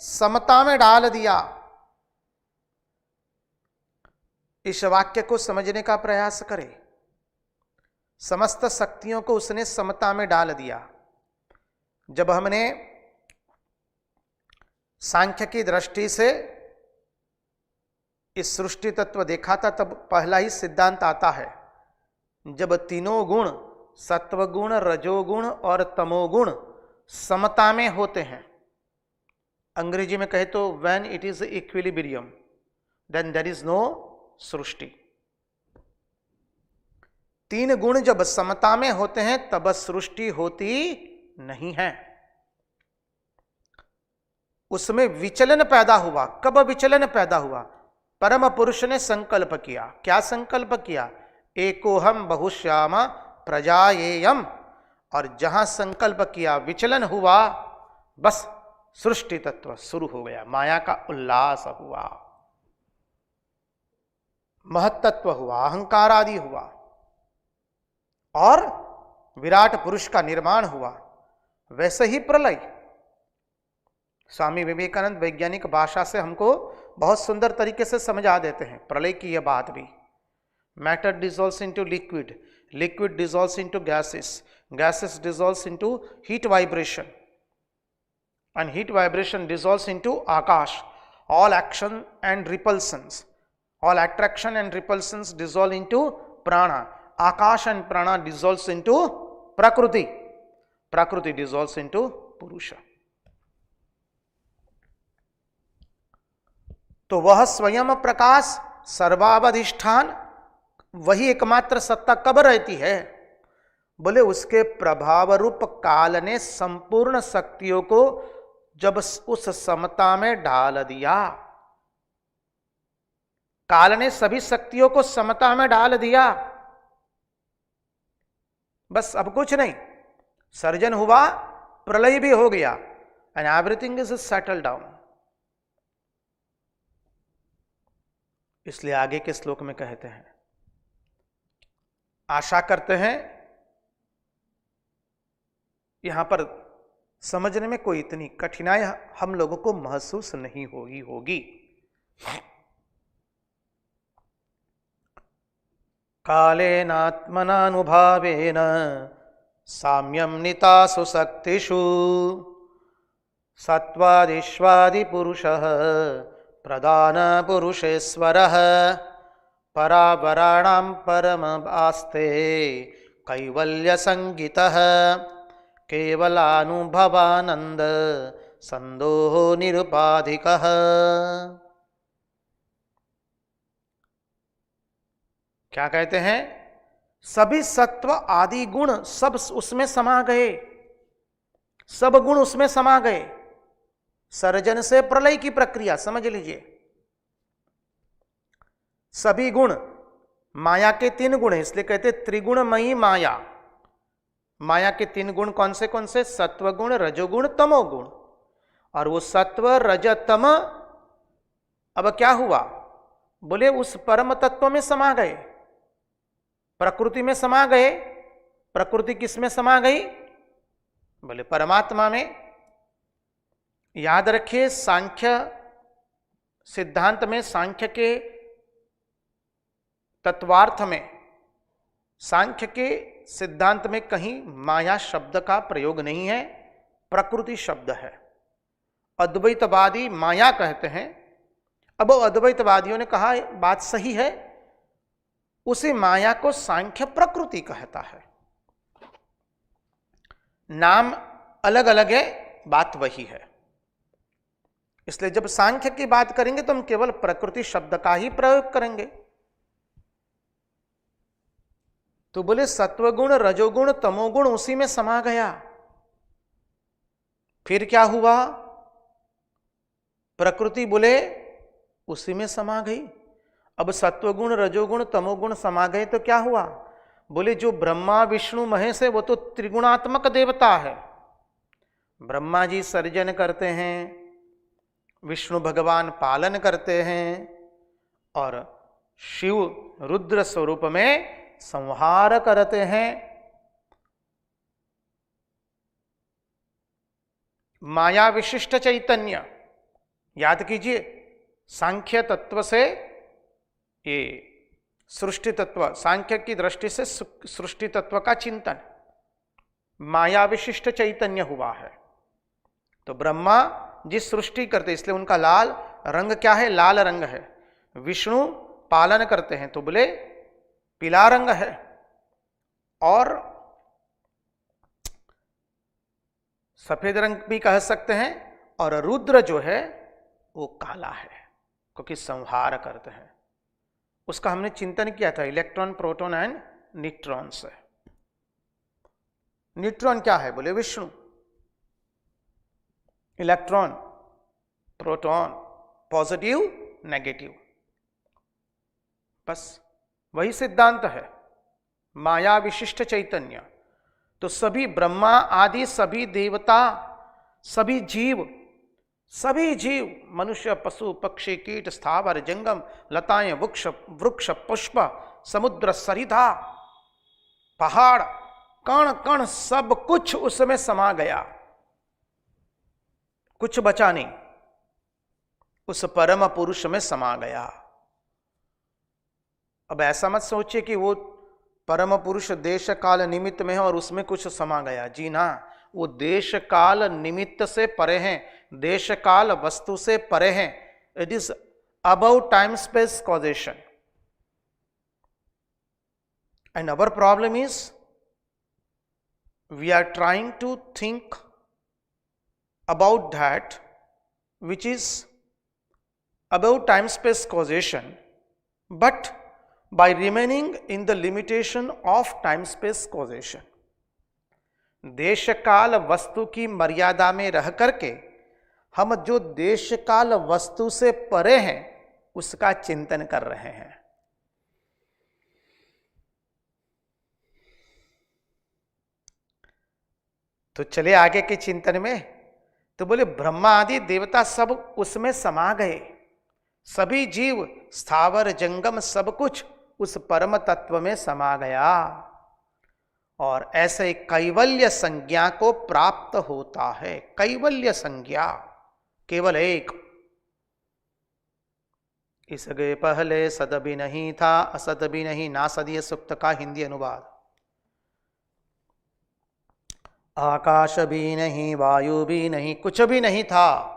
समता में डाल दिया। इस वाक्य को समझने का प्रयास करें। समस्त शक्तियों को उसने समता में डाल दिया। जब हमने सांख्य की दृष्टि से इस सृष्टि तत्व देखा था, तब पहला ही सिद्धांत आता है, जब तीनों गुण सत्वगुण, रजोगुण और तमोगुण समता में होते हैं। अंग्रेजी में कहे तो when it is equilibrium then there is no सृष्टि। तीन गुण जब समता में होते हैं तब सृष्टि होती नहीं है। उसमें विचलन पैदा हुआ। कब विचलन पैदा हुआ? परम पुरुष ने संकल्प किया। क्या संकल्प किया? एकोहम बहुश्याम प्रजायेयम। और जहां संकल्प किया विचलन हुआ, बस सृष्टि तत्व शुरू हो गया, माया का उल्लास हुआ, महत्त्व हुआ, अहंकार आदि हुआ और विराट पुरुष का निर्माण हुआ। वैसे ही प्रलय, स्वामी विवेकानंद वैज्ञानिक भाषा से हमको बहुत सुंदर तरीके से समझा देते हैं प्रलय की यह बात भी। Matter dissolves into liquid, liquid dissolves into gases, gases dissolves into heat vibration and heat vibration dissolves into akash. All action and repulsions, all attraction and repulsions dissolve into prana. Akash and prana dissolves into prakriti. Prakriti dissolves into purusha. तो वह स्वयं प्रकाश सर्वावधिष्ठान, वही एकमात्र सत्ता कब रहती है? बोले उसके प्रभाव रूप काल ने संपूर्ण शक्तियों को जब उस समता में डाल दिया। काल ने सभी शक्तियों को समता में डाल दिया, बस अब कुछ नहीं। सर्जन हुआ, प्रलय भी हो गया, and everything is settle down. इसलिए आगे के श्लोक में कहते हैं, आशा करते हैं यहां पर समझने में कोई इतनी कठिनाई हम लोगों को महसूस नहीं होगी। कालेनात्मनानुभावेन साम्यम नितासु शक्तिषु सत्वादिश्वादिपुरुषः प्रधान पुरुषेश्वरः परावराणां परमास्ते कैवल्य संगीतः केवलानुभवानंद संदोहो निरुपाधिकः। क्या कहते हैं? सभी सत्व आदि गुण सब उसमें समा गए, सब गुण उसमें समा गए। सर्जन से प्रलय की प्रक्रिया समझ लीजिए। सभी गुण, माया के 3 गुण है, इसलिए कहते त्रिगुणमयी माया। माया के 3 गुण कौन से? सत्वगुण, रजोगुण, तमोगुण। और वो सत्व रज तम अब क्या हुआ? बोले उस परम तत्व में समा गए, प्रकृति में समा गए। प्रकृति किस में समा गई? बोले परमात्मा में। याद रखिए, सांख्य सिद्धांत में, सांख्य के तत्वार्थ में, सांख्य के सिद्धांत में कहीं माया शब्द का प्रयोग नहीं है, प्रकृति शब्द है। अद्वैतवादी माया कहते हैं। अब अद्वैतवादियों ने कहा बात सही है, उसी माया को सांख्य प्रकृति कहता है। नाम अलग अलग है, बात वही है। इसलिए जब सांख्य की बात करेंगे तो हम केवल प्रकृति शब्द का ही प्रयोग करेंगे। तो बोले सत्वगुण, रजोगुण, तमोगुण उसी में समा गया। फिर क्या हुआ? प्रकृति बोले उसी में समा गई। अब सत्वगुण, रजोगुण, तमोगुण समा गए तो क्या हुआ? बोले जो ब्रह्मा विष्णु महेश है वो तो त्रिगुणात्मक देवता है। ब्रह्मा जी सर्जन करते हैं, विष्णु भगवान पालन करते हैं, और शिव रुद्र स्वरूप में संहार करते हैं। माया विशिष्ट चैतन्य, याद कीजिए, सांख्य तत्व से ये सृष्टि तत्व, सांख्य की दृष्टि से सृष्टि तत्व का चिंतन माया विशिष्ट चैतन्य हुआ है। तो ब्रह्मा जिस सृष्टि करते, इसलिए उनका लाल रंग क्या है? लाल रंग है। विष्णु पालन करते हैं तो बोले पीला रंग है। और सफेद रंग भी कह सकते हैं। और रुद्र जो है वो काला है, क्योंकि संहार करते हैं। उसका हमने चिंतन किया था, इलेक्ट्रॉन, प्रोटॉन एंड न्यूट्रॉन से। न्यूट्रॉन क्या है? बोले Vishnu. Electron, proton, positive, negative, बस वही सिद्धांत है, माया विशिष्ट चैतन्य। तो सभी ब्रह्मा आदि सभी देवता, सभी जीव, मनुष्य, पशु, पक्षी, कीट, स्थावर, जंगम, लताएं, वृक्ष, पुष्प, समुद्र, सरिता, पहाड़, कण कण, सब कुछ उसमें समा गया, कुछ बचा नहीं, उस परम पुरुष में समा गया। अब ऐसा मत सोचिए कि वो परम पुरुष देश काल निमित्त में है और उसमें कुछ समा गया। जी ना, वो देश काल निमित्त से परे हैं, देश काल वस्तु से परे हैं। It is above time space causation. And our problem is we are trying to think about that which is above time space causation, but by remaining in the limitation of time space causation. देश काल वस्तु की मर्यादा में रह करके हम जो देश काल वस्तु से परे हैं उसका चिंतन कर रहे हैं। तो चले आगे के चिंतन में। तो बोले ब्रह्मा आदि देवता सब उसमें समा गए, सभी जीव, स्थावर, जंगम, सब कुछ उस परम तत्व में समा गया, और ऐसे कैवल्य संज्ञा को प्राप्त होता है। कैवल्य संज्ञा केवल एक। इस गए पहले सद भी नहीं था, असद भी नहीं, ना सदीय सुक्त का हिंदी अनुवाद। आकाश भी नहीं, वायु भी नहीं, कुछ भी नहीं था,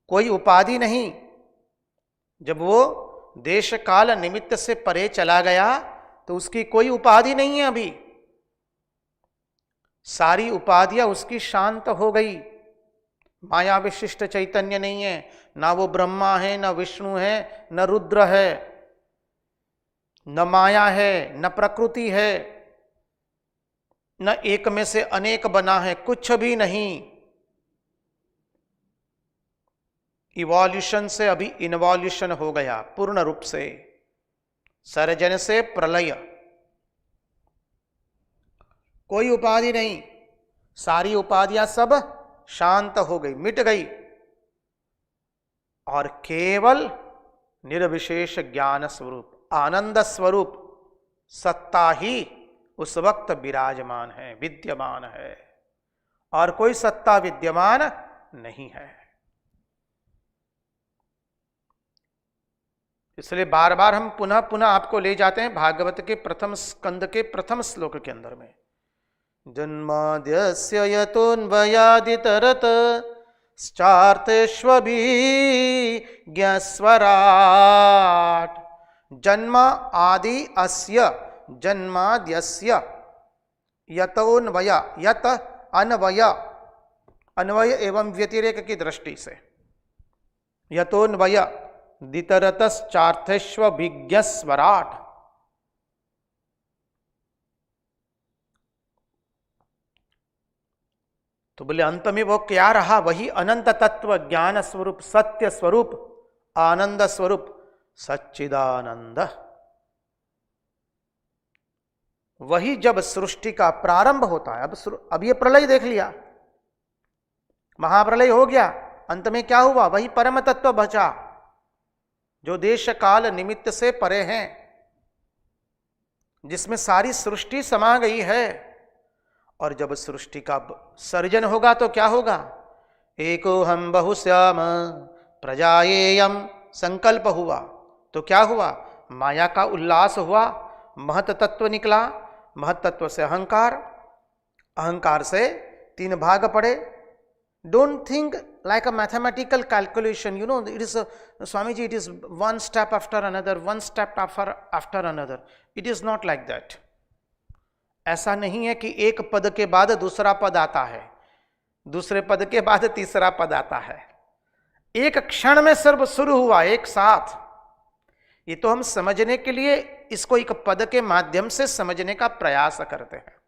कोई उपाधि नहीं। जब वो देश काल निमित्त से परे चला गया तो उसकी कोई उपाधि नहीं है। अभी सारी उपाधियां उसकी शांत हो गई। माया विशिष्ट चैतन्य नहीं है, ना वो ब्रह्मा है, न विष्णु है, न रुद्र है, न माया है, न प्रकृति है, न एक में से अनेक बना है, कुछ भी नहीं। इवोल्यूशन से अभी इनवॉल्यूशन हो गया पूर्ण रूप से, सर्जन से प्रलय, कोई उपाधि नहीं, सारी उपाधियां सब शांत हो गई, मिट गई, और केवल निर्विशेष ज्ञान स्वरूप, आनंद स्वरूप सत्ता ही उस वक्त विराजमान है, विद्यमान है, और कोई सत्ता विद्यमान नहीं है। इसलिए बार बार हम पुनः पुनः आपको ले जाते हैं भागवत के प्रथम स्कंद के प्रथम श्लोक के अंदर में, जन्माद्यस्य यतोऽन्वयादितरत चार्थेष्वभिज्ञस्वराट्। जन्म आदि अस्य, जन्माद्यस्य, यतोऽन्वय, यत अन्वय, अन्वय एवं व्यतिरेक की दृष्टि से, यतोऽन्वय दितरतश्चार्थेष्वभिज्ञस्वराट्। तो बोले अंत में वो क्या रहा? वही अनंत तत्व, ज्ञान स्वरूप, सत्य स्वरूप, आनंद स्वरूप, सच्चिदानंद। वही जब सृष्टि का प्रारंभ होता है, अब ये प्रलय देख लिया, महाप्रलय हो गया, अंत में क्या हुआ? वही परम तत्व बचा जो देश काल निमित्त से परे हैं, जिसमें सारी सृष्टि समा गई है। और जब सृष्टि का सर्जन होगा तो क्या होगा? एको हम बहुश्याम प्रजाएयम संकल्प हुआ तो क्या हुआ? माया का उल्लास हुआ, महत तत्व निकला, महत तत्व से अहंकार, अहंकार से तीन भाग पड़े। Don't think like a mathematical calculation, you know, it is Swamiji, it is one step after another, one step after another. It is not like that. ऐसा नहीं है कि एक पद के बाद दूसरा पद आता है, दूसरे पद के बाद तीसरा पद आता है, एक क्षण में सर्व शुरू हुआ एक साथ। ये तो हम समझने के लिए इसको एक पद के माध्यम से समझने का प्रयास करते हैं।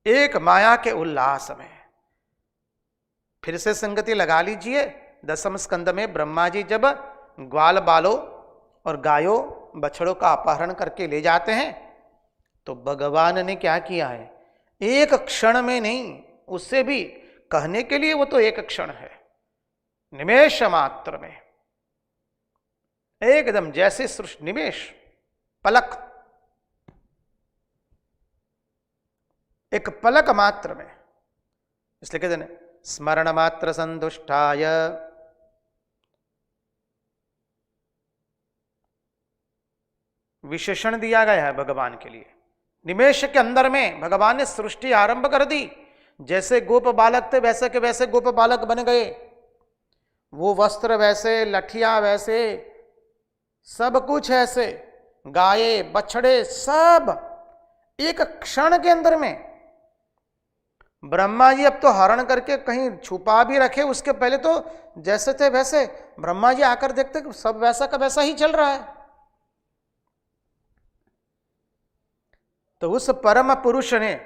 एक माया के उल्लास में फिर से संगति लगा लीजिए। दसम स्कंद में ब्रह्मा जी जब ग्वाल बालों और गायों बछड़ों का अपहरण करके ले जाते हैं तो भगवान ने क्या किया है? एक क्षण में नहीं, उससे भी कहने के लिए वो तो एक क्षण है, निमेष मात्र में, एकदम जैसे सृष्टि, निमेष, पलक, एक पलक मात्र में। इसलिए कहते हैं स्मरण मात्र संतुष्टाय, विशेषण दिया गया है भगवान के लिए। निमेष के अंदर में भगवान ने सृष्टि आरंभ कर दी। जैसे गोप बालक थे वैसे के वैसे गोप बालक बन गए, वो वस्त्र वैसे, लठियां वैसे, सब कुछ ऐसे, गाये बछड़े सब एक क्षण के अंदर में। ब्रह्मा जी अब तो हरण करके कहीं छुपा भी रखे, उसके पहले तो जैसे थे वैसे। ब्रह्मा जी आकर देखते कि सब वैसा का वैसा ही चल रहा है। तो उस परम पुरुष ने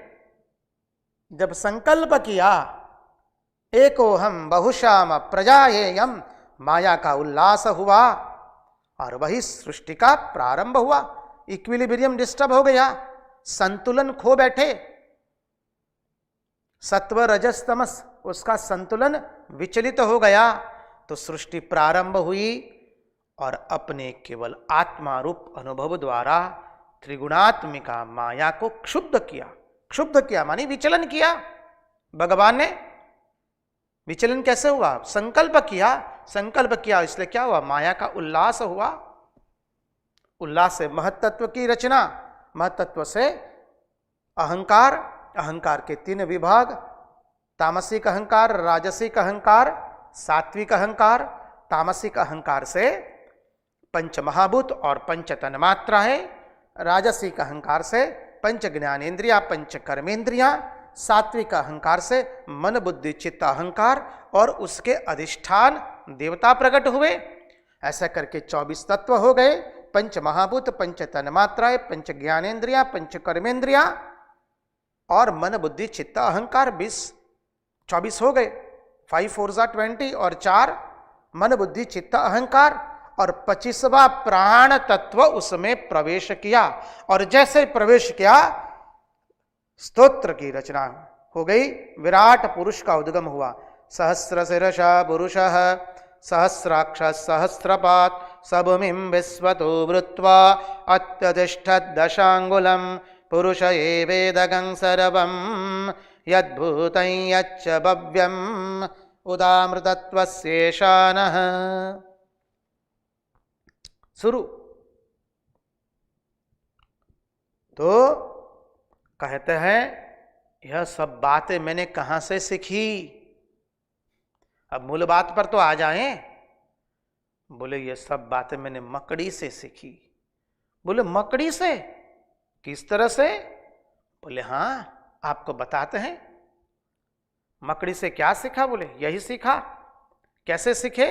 जब संकल्प किया, एको हम बहुश्याम प्रजाएयम, माया का उल्लास हुआ और वही सृष्टि का प्रारंभ हुआ। इक्विलिब्रियम डिस्टर्ब हो गया, संतुलन खो बैठे, सत्व रजस तमस, उसका संतुलन विचलित हो गया। तो सृष्टि प्रारंभ हुई और अपने केवल आत्मा रूप अनुभव द्वारा त्रिगुणात्मिका माया को क्षुब्ध किया। क्षुब्ध किया मानी विचलन किया। भगवान ने विचलन कैसे हुआ? संकल्प किया, संकल्प किया, इसलिए क्या हुआ? माया का उल्लास हुआ। उल्लास से महत्त्व की रचना महतत्व से अहंकार, अहंकार के 3 विभाग, तामसिक अहंकार, राजसिक अहंकार, सात्विक अहंकार। तामसिक अहंकार से पंच महाभूत और पंच तन्मात्रा है, राजसिक अहंकार से पंच ज्ञानेन्द्रिया, पंच कर्मेंद्रियां, सात्विक अहंकार से मन बुद्धि चित्त अहंकार और उसके अधिष्ठान देवता प्रकट हुए। ऐसा करके 24 तत्व हो गए, पंच महाभूत, पंच तन्मात्राएं, पंच ज्ञानेन्द्रिया, पंच कर्मेंद्रिया और मन बुद्धि चित्त अहंकार 24 हो गए। 5 4 20 और 4 मन बुद्धि चित्त अहंकार और 25वां प्राण तत्व उसमें प्रवेश किया। और जैसे प्रवेश किया स्तोत्र की रचना हो गई, विराट पुरुष का उद्गम हुआ। सहस्र शीर्षा पुरुषः सहस्राक्ष सहस्रपात् सबमिं विश्वतो वृत्वा अत्यतिष्ठत् दशांगुलम् पुरुष एवेदगं सर्वं यद्भूतं यच्च भव्यम् उदामृतत्वस्येषानः। शुरू। तो कहते हैं यह सब बातें मैंने कहां से सीखी। अब मूल बात पर तो आ जाएं। बोले ये सब बातें मैंने मकड़ी से सीखी। बोले मकड़ी से, किस तरह से? बोले हाँ आपको बताते हैं। मकड़ी से क्या सीखा? बोले यही सीखा। कैसे सीखे?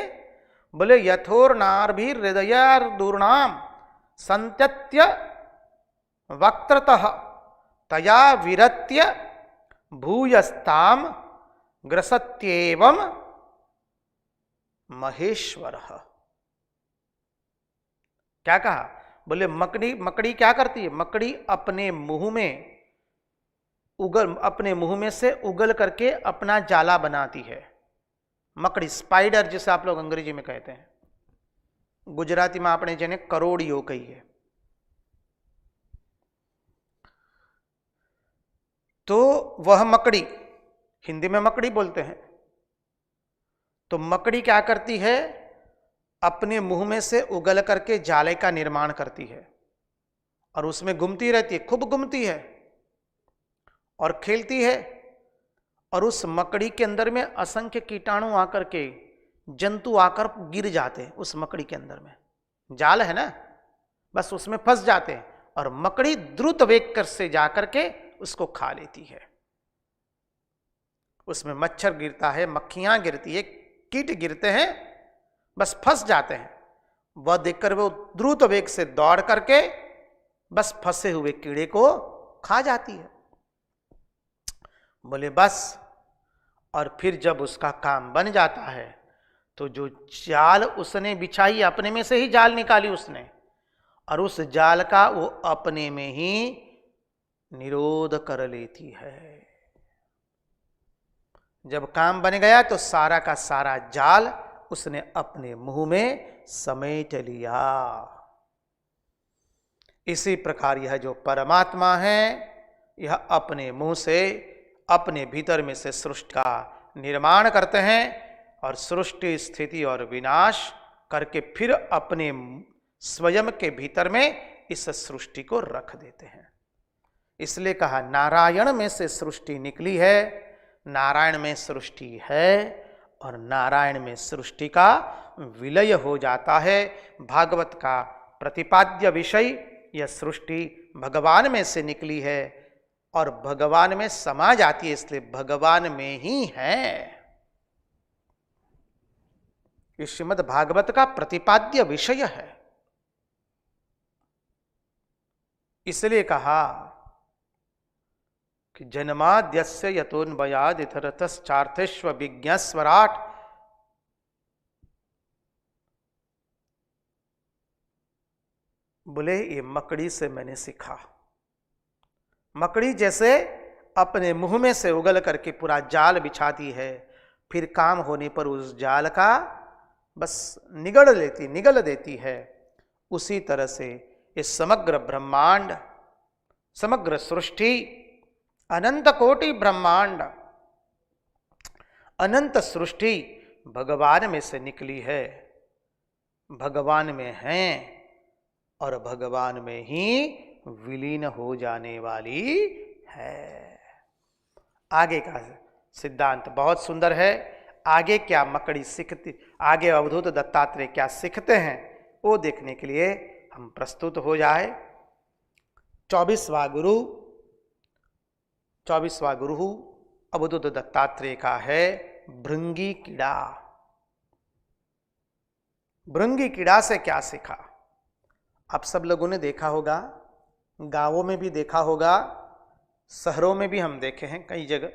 बोले यथोर्नार्भि हृदयार्दूर्णाम संत्यत्य वक्त्रतः तया विरत्य भूयस्ताम ग्रसत्येवं महेश्वर। क्या कहा? बोले मकड़ी क्या करती है? मकड़ी अपने मुंह में से उगल करके अपना जाला बनाती है। मकड़ी, स्पाइडर जिसे आप लोग अंग्रेजी में कहते हैं, गुजराती में आपने जेने करोड़ियो कही है। तो वह मकड़ी, हिंदी में मकड़ी बोलते हैं। तो मकड़ी क्या करती है? अपने मुंह में से उगल करके जाले का निर्माण करती है और उसमें घूमती रहती है, खूब घूमती है और खेलती है। और उस मकड़ी के अंदर में असंख्य कीटाणु आकर के, जंतु आकर गिर जाते हैं उस मकड़ी के अंदर में। जाल है ना, बस उसमें फंस जाते हैं और मकड़ी द्रुत वेग कर से जाकर के उसको खा लेती है। उसमें मच्छर गिरता है, मक्खियां गिरती है, कीट गिरते हैं, बस फंस जाते हैं। वह देखकर वो द्रुत वेग से दौड़ करके बस फंसे हुए कीड़े को खा जाती है। बोले बस। और फिर जब उसका काम बन जाता है तो जो जाल उसने बिछाई, अपने में से ही जाल निकाली उसने, और उस जाल का वो अपने में ही निरोध कर लेती है। जब काम बन गया तो सारा का सारा जाल उसने अपने मुंह में समेट लिया। इसी प्रकार यह जो परमात्मा है, यह अपने मुंह से, अपने भीतर में से सृष्टि का निर्माण करते हैं और सृष्टि स्थिति और विनाश करके फिर अपने स्वयं के भीतर में इस सृष्टि को रख देते हैं। इसलिए कहा नारायण में से सृष्टि निकली है, नारायण में सृष्टि है और नारायण में सृष्टि का विलय हो जाता है। भागवत का प्रतिपाद्य विषय यह सृष्टि भगवान में से निकली है और भगवान में समा जाती है, इसलिए भगवान में ही है। ये श्रीमद् भागवत का प्रतिपाद्य विषय है। इसलिए कहा कि जन्माद्यस्य यतोन्वयाद् इतरतश्चार्थेष्व विज्ञस्वराट्। बोले ये मकड़ी से मैंने सीखा। मकड़ी जैसे अपने मुंह में से उगल करके पूरा जाल बिछाती है, फिर काम होने पर उस जाल का बस निगल देती है, उसी तरह से ये समग्र ब्रह्मांड, समग्र सृष्टि, अनंत कोटि ब्रह्मांड, अनंत सृष्टि भगवान में से निकली है, भगवान में हैं और भगवान में ही विलीन हो जाने वाली है। आगे का सिद्धांत बहुत सुंदर है। आगे क्या मकड़ी सीखती, आगे अवधूत दत्तात्रेय क्या सीखते हैं वो देखने के लिए हम प्रस्तुत हो जाए। 24वां गुरु अवधूत दत्तात्रेय का है भृंगी कीड़ा। भृंगी कीड़ा से क्या सीखा? आप सब लोगों ने देखा होगा, गांवों में भी देखा होगा, शहरों में भी हम देखे हैं कई जगह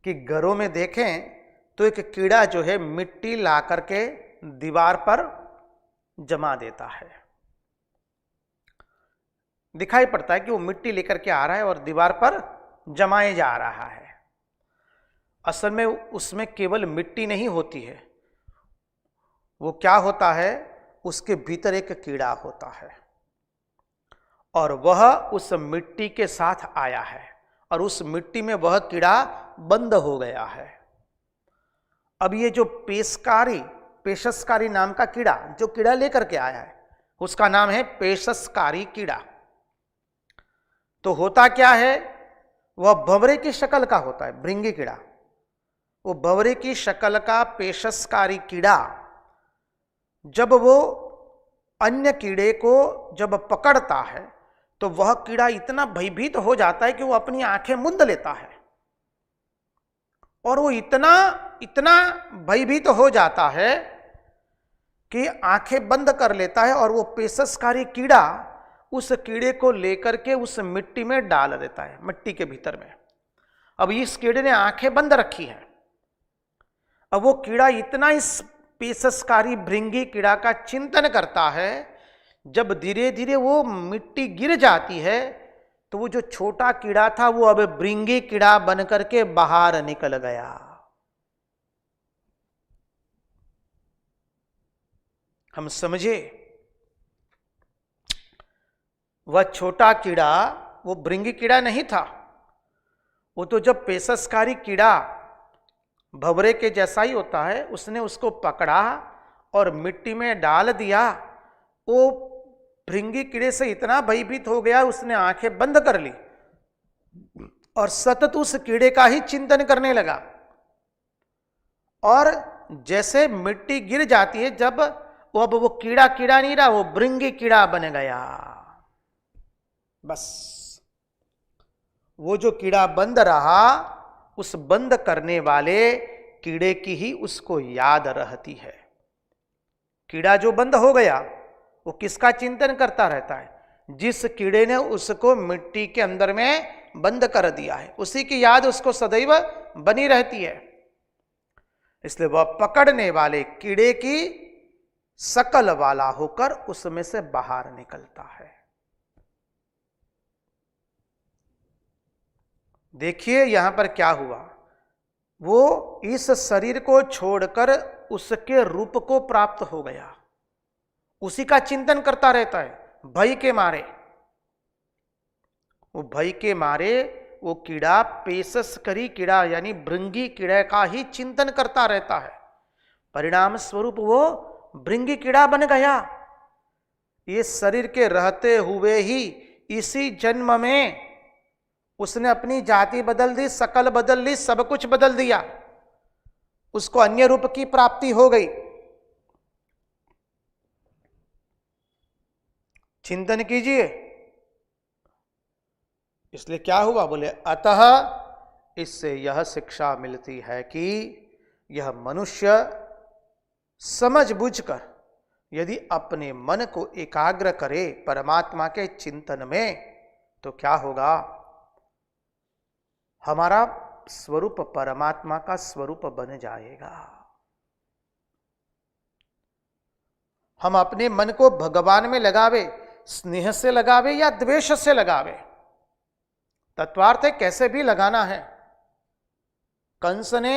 कि घरों में देखें तो एक कीड़ा जो है मिट्टी ला करके दीवार पर जमा देता है। दिखाई पड़ता है कि वो मिट्टी लेकर के आ रहा है और दीवार पर जमाए जा रहा है। असल में उसमें केवल मिट्टी नहीं होती है, वो क्या होता है, उसके भीतर एक कीड़ा होता है और वह उस मिट्टी के साथ आया है और उस मिट्टी में वह कीड़ा बंद हो गया है। अब ये जो पेशसकारी नाम का कीड़ा जो कीड़ा लेकर के आया है उसका नाम है पेशसकारी कीड़ा। तो होता क्या है, वह भंवरे की शक्ल का होता है भृंगी कीड़ा। वो भंवरे की शक्ल का पेशसकारी कीड़ा जब वो अन्य कीड़े को जब पकड़ता है तो वह कीड़ा इतना भयभीत हो जाता है कि वो अपनी आंखें मूंद लेता है और वो इतना भयभीत हो जाता है कि आंखें बंद कर लेता है और वो पेशसकारी कीड़ा उस कीड़े को लेकर के उस मिट्टी में डाल देता है, मिट्टी के भीतर में। अब इस कीड़े ने आंखें बंद रखी है। अब वो कीड़ा इतना इस पेशसकारी भृंगी कीड़ा का चिंतन करता है, जब धीरे धीरे वो मिट्टी गिर जाती है तो वो जो छोटा कीड़ा था वो अब भृंगी कीड़ा बन करके बाहर निकल गया। हम समझे, वह छोटा कीड़ा वो भृंगी कीड़ा नहीं था। वो तो जब पेशसकारी कीड़ा भंवरे के जैसा ही होता है, उसने उसको पकड़ा और मिट्टी में डाल दिया। वो भृंगी कीड़े से इतना भयभीत हो गया, उसने आंखें बंद कर ली और सतत उस कीड़े का ही चिंतन करने लगा। और जैसे मिट्टी गिर जाती है, जब अब वो कीड़ा नहीं रहा, वो भृंगी कीड़ा बन गया। बस वो जो कीड़ा बंद रहा, उस बंद करने वाले कीड़े की ही उसको याद रहती है। कीड़ा जो बंद हो गया वो किसका चिंतन करता रहता है? जिस कीड़े ने उसको मिट्टी के अंदर में बंद कर दिया है, उसी की याद उसको सदैव बनी रहती है। इसलिए वह पकड़ने वाले कीड़े की शकल वाला होकर उसमें से बाहर निकलता है। देखिए यहां पर क्या हुआ, वो इस शरीर को छोड़कर उसके रूप को प्राप्त हो गया, उसी का चिंतन करता रहता है भय के मारे। वो भय के मारे वो कीड़ा पेशसकारी कीड़ा यानी भृंगी कीड़ा का ही चिंतन करता रहता है। परिणाम स्वरूप वो भृंगी कीड़ा बन गया। ये शरीर के रहते हुए ही इसी जन्म में उसने अपनी जाति बदल दी, शकल बदल ली, सब कुछ बदल दिया, उसको अन्य रूप की प्राप्ति हो गई। चिंतन कीजिए। इसलिए क्या हुआ, बोले अतः इससे यह शिक्षा मिलती है कि यह मनुष्य समझ बूझकर यदि अपने मन को एकाग्र करे परमात्मा के चिंतन में, तो क्या होगा, हमारा स्वरूप परमात्मा का स्वरूप बन जाएगा। हम अपने मन को भगवान में लगावे, स्नेह से लगावे या द्वेष से लगावे, तत्वार्थ है कैसे भी लगाना है। कंस ने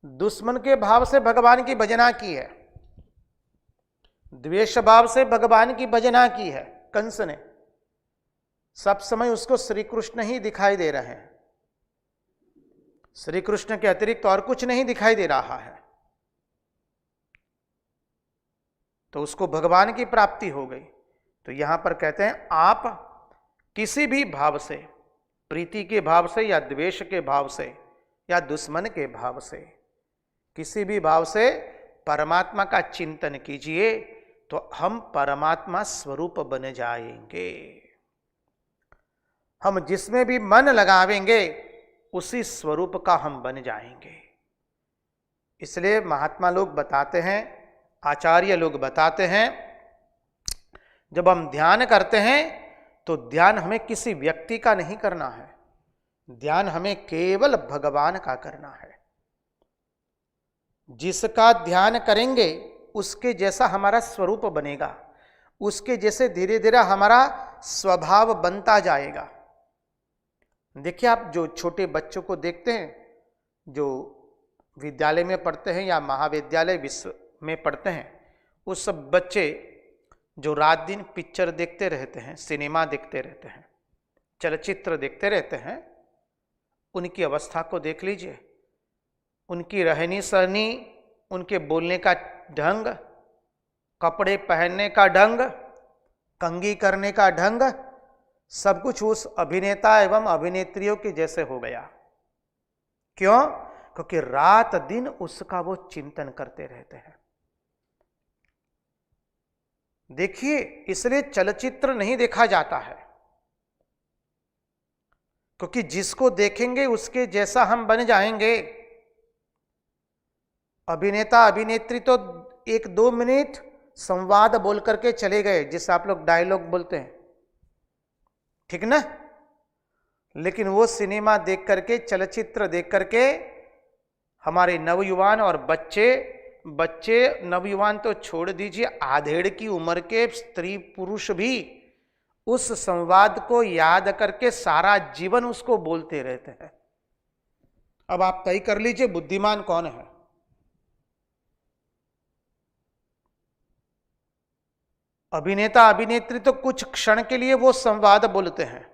दुश्मन के भाव से भगवान की भजना की है, द्वेष भाव से भगवान की भजना की है कंस ने। सब समय उसको श्री कृष्ण ही दिखाई दे रहे हैं, श्री कृष्ण के अतिरिक्त और कुछ नहीं दिखाई दे रहा है। तो उसको भगवान की प्राप्ति हो गई। तो यहां पर कहते हैं आप किसी भी भाव से, प्रीति के भाव से या द्वेष के भाव से या दुश्मन के भाव से, किसी भी भाव से परमात्मा का चिंतन कीजिए तो हम परमात्मा स्वरूप बन जाएंगे। हम जिसमें भी मन लगावेंगे उसी स्वरूप का हम बन जाएंगे। इसलिए महात्मा लोग बताते हैं, आचार्य लोग बताते हैं, जब हम ध्यान करते हैं तो ध्यान हमें किसी व्यक्ति का नहीं करना है, ध्यान हमें केवल भगवान का करना है। जिसका ध्यान करेंगे उसके जैसा हमारा स्वरूप बनेगा, उसके जैसे धीरे धीरे हमारा स्वभाव बनता जाएगा। देखिए, आप जो छोटे बच्चों को देखते हैं जो विद्यालय में पढ़ते हैं या महाविद्यालय विश्व में पढ़ते हैं, वो सब बच्चे जो रात दिन पिक्चर देखते रहते हैं, सिनेमा देखते रहते हैं, चलचित्र देखते रहते हैं, उनकी अवस्था को देख लीजिए। उनकी रहनी सहनी, उनके बोलने का ढंग, कपड़े पहनने का ढंग, कंघी करने का ढंग, सब कुछ उस अभिनेता एवं अभिनेत्रियों के जैसे हो गया। क्यों? क्योंकि रात दिन उसका वो चिंतन करते रहते हैं। देखिए, इसलिए चलचित्र नहीं देखा जाता है, क्योंकि जिसको देखेंगे उसके जैसा हम बन जाएंगे। अभिनेता अभिनेत्री तो 1-2 मिनट संवाद बोल करके चले गए, जिससे आप लोग डायलॉग बोलते हैं, ठीक ना। लेकिन वो सिनेमा देख करके, चलचित्र देख करके हमारे नवयुवान और बच्चे नवयुवान तो छोड़ दीजिए, आधेड़ की उम्र के स्त्री पुरुष भी उस संवाद को याद करके सारा जीवन उसको बोलते रहते हैं। अब आप तय कर लीजिए बुद्धिमान कौन है। अभिनेता अभिनेत्री तो कुछ क्षण के लिए वो संवाद बोलते हैं,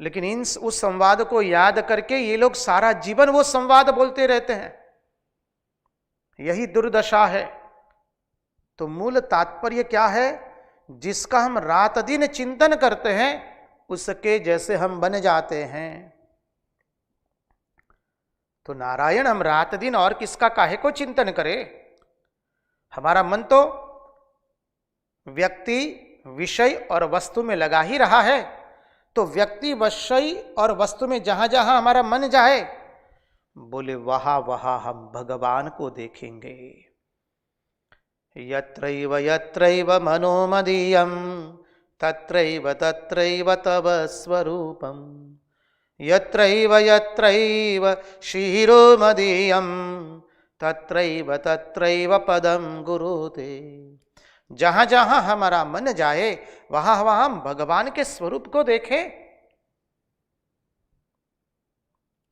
लेकिन उस संवाद को याद करके ये लोग सारा जीवन वो संवाद बोलते रहते हैं। यही दुर्दशा है। तो मूल तात्पर्य क्या है? जिसका हम रात दिन चिंतन करते हैं उसके जैसे हम बन जाते हैं। तो नारायण, हम रात दिन और किसका काहे को चिंतन करें? हमारा मन तो व्यक्ति, विषय और वस्तु में लगा ही रहा है। तो व्यक्ति, विषय और वस्तु में जहां जहां हमारा मन जाए, बोले वहां वहां हम भगवान को देखेंगे। यत्रैव यत्रैव मनोमदीयं तत्रैव तत्रैव तव स्वरूपं, यत्रैव यत्रैव शिरो मदीयं तत्रैव तत्रैव पदं गुरुते। जहां जहां हमारा मन जाए वहां वहां हम भगवान के स्वरूप को देखें।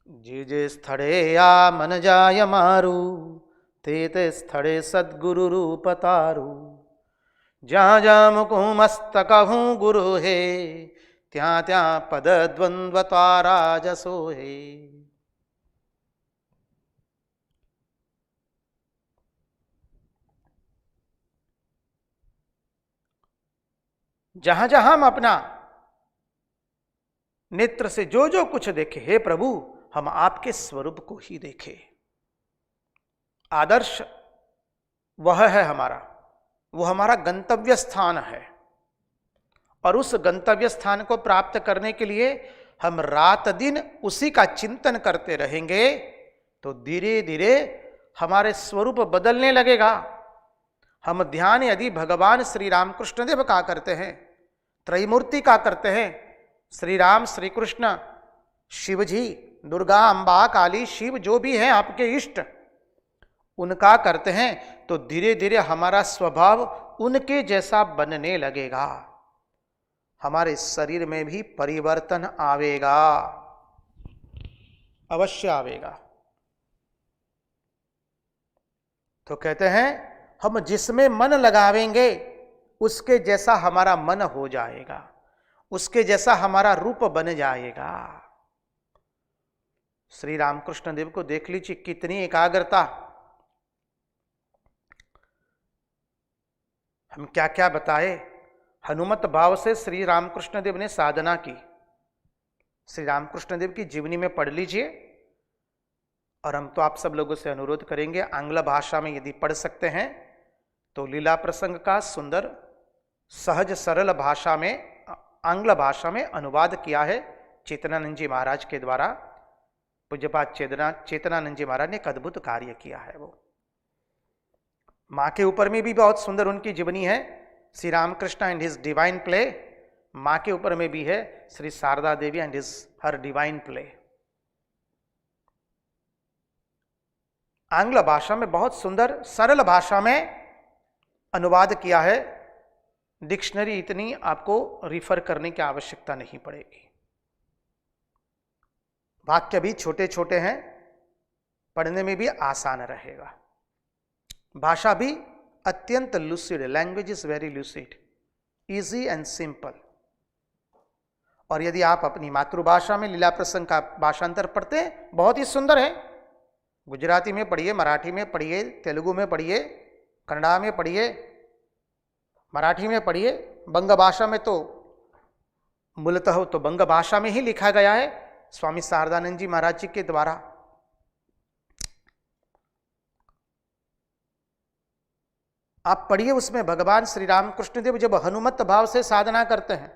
जे जे स्थड़े या मन जाय मारू, ते ते स्थड़े सद्गुरु रूप तारू। जहां जहां मुकु मस्तक हूं गुरु है, त्या त्या पद द्वंद्व तारा जसो है। जहां जहां हम अपना नेत्र से जो जो कुछ देखे, हे प्रभु हम आपके स्वरूप को ही देखे। आदर्श वह है हमारा, वो हमारा गंतव्य स्थान है। और उस गंतव्य स्थान को प्राप्त करने के लिए हम रात दिन उसी का चिंतन करते रहेंगे तो धीरे धीरे हमारे स्वरूप बदलने लगेगा। हम ध्यान यदि भगवान श्री रामकृष्ण देव का करते हैं, त्रैमूर्ति का करते हैं, श्री राम, श्री कृष्ण, शिव जी, दुर्गा, अंबा, काली, शिव जो भी हैं आपके इष्ट, उनका करते हैं तो धीरे धीरे हमारा स्वभाव उनके जैसा बनने लगेगा। हमारे शरीर में भी परिवर्तन आवेगा, अवश्य आवेगा। तो कहते हैं हम जिसमें मन लगावेंगे उसके जैसा हमारा मन हो जाएगा, उसके जैसा हमारा रूप बन जाएगा। श्री रामकृष्ण देव को देख लीजिए, कितनी एकाग्रता। हम क्या क्या बताए। हनुमत भाव से श्री रामकृष्ण देव ने साधना की, श्री रामकृष्ण देव की जीवनी में पढ़ लीजिए। और हम तो आप सब लोगों से अनुरोध करेंगे, आंग्ल भाषा में यदि पढ़ सकते हैं तो लीला प्रसंग का सुंदर सहज सरल भाषा में, आंग्ल भाषा में अनुवाद किया है चेतनानंद जी महाराज के द्वारा। पूज्यपाद चेतनानंद जी महाराज ने एक अद्भुत कार्य किया है। वो माँ के ऊपर में भी बहुत सुंदर उनकी जीवनी है, Shri Ramakrishna and his divine play. माँ के ऊपर में भी है Shri Sarada Devi and her divine play. आंग्ल भाषा में बहुत सुंदर सरल भाषा में अनुवाद किया है। डिक्शनरी इतनी आपको रिफर करने की आवश्यकता नहीं पड़ेगी। वाक्य भी छोटे छोटे हैं, पढ़ने में भी आसान रहेगा। भाषा भी अत्यंत lucid, language is very lucid, easy and simple. और यदि आप अपनी मातृभाषा में लीला प्रसंग का भाषांतर पढ़ते हैं, बहुत ही सुंदर है। गुजराती में पढ़िए, मराठी में पढ़िए, तेलुगु में पढ़िए, कन्नड़ा में पढ़िए, मराठी में पढ़िए। बंग भाषा में तो मूलतः तो बंग भाषा में ही लिखा गया है स्वामी शारदानंद जी महाराज जी के द्वारा। आप पढ़िए, उसमें भगवान श्री रामकृष्ण देव जब हनुमत भाव से साधना करते हैं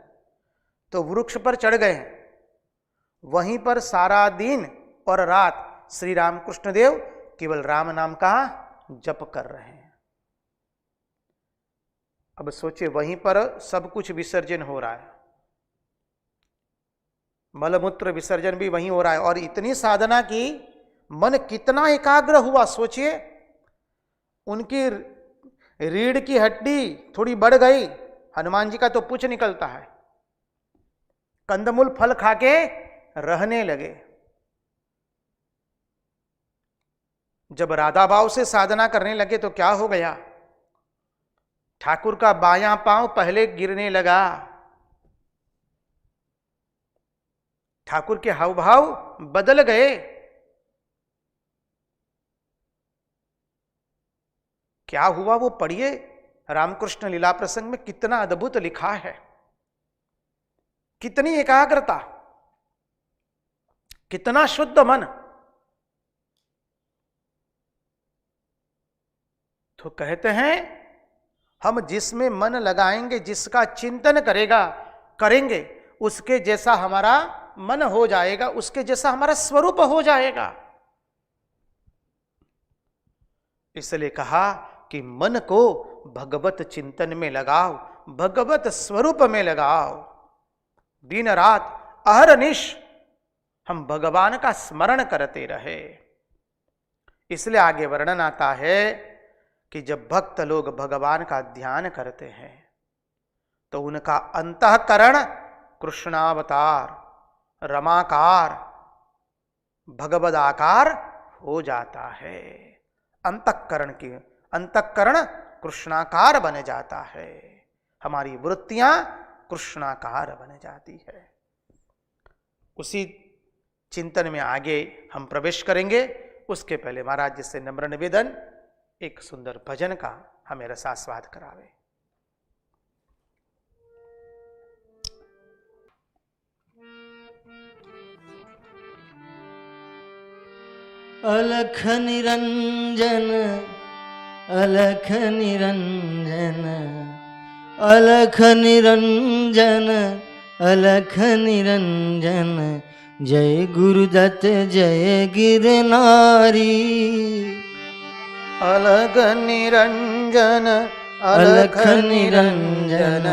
तो वृक्ष पर चढ़ गए हैं, वहीं पर सारा दिन और रात श्री रामकृष्ण देव केवल राम नाम का जप कर रहे हैं। अब सोचिए, वहीं पर सब कुछ विसर्जन हो रहा है, मलमूत्र विसर्जन भी वहीं हो रहा है। और इतनी साधना की, मन कितना एकाग्र हुआ सोचिए। उनकी रीढ़ की हड्डी थोड़ी बढ़ गई। हनुमान जी का तो पुछ निकलता है, कंदमूल फल खाके रहने लगे। जब राधा भाव से साधना करने लगे तो क्या हो गया, ठाकुर का बायां पांव पहले गिरने लगा। ठाकुर के हाव भाव बदल गए। क्या हुआ वो पढ़िए, रामकृष्ण लीला प्रसंग में कितना अद्भुत लिखा है। कितनी एकाग्रता, कितना शुद्ध मन। तो कहते हैं, हम जिसमें मन लगाएंगे, जिसका चिंतन करेंगे, उसके जैसा हमारा मन हो जाएगा, उसके जैसा हमारा स्वरूप हो जाएगा। इसलिए कहा कि मन को भगवत चिंतन में लगाओ, भगवत स्वरूप में लगाओ। दिन रात अहरनिश हम भगवान का स्मरण करते रहे। इसलिए आगे वर्णन आता है कि जब भक्त लोग भगवान का ध्यान करते हैं तो उनका अंतःकरण कृष्णावतार, रमाकार, भगवदाकार हो जाता है। अंतःकरण कृष्णाकार बन जाता है। हमारी वृत्तियां कृष्णाकार बन जाती है। उसी चिंतन में आगे हम प्रवेश करेंगे। उसके पहले महाराज जी से नम्र निवेदन, एक सुंदर भजन का हमें रसास्वाद करावे। अलख निरंजन, अलख निरंजन, अलख निरंजन, अलख निरंजन। जय गुरुदत्त जय गिरनारी। अलख निरंजन, अलख निरंजन,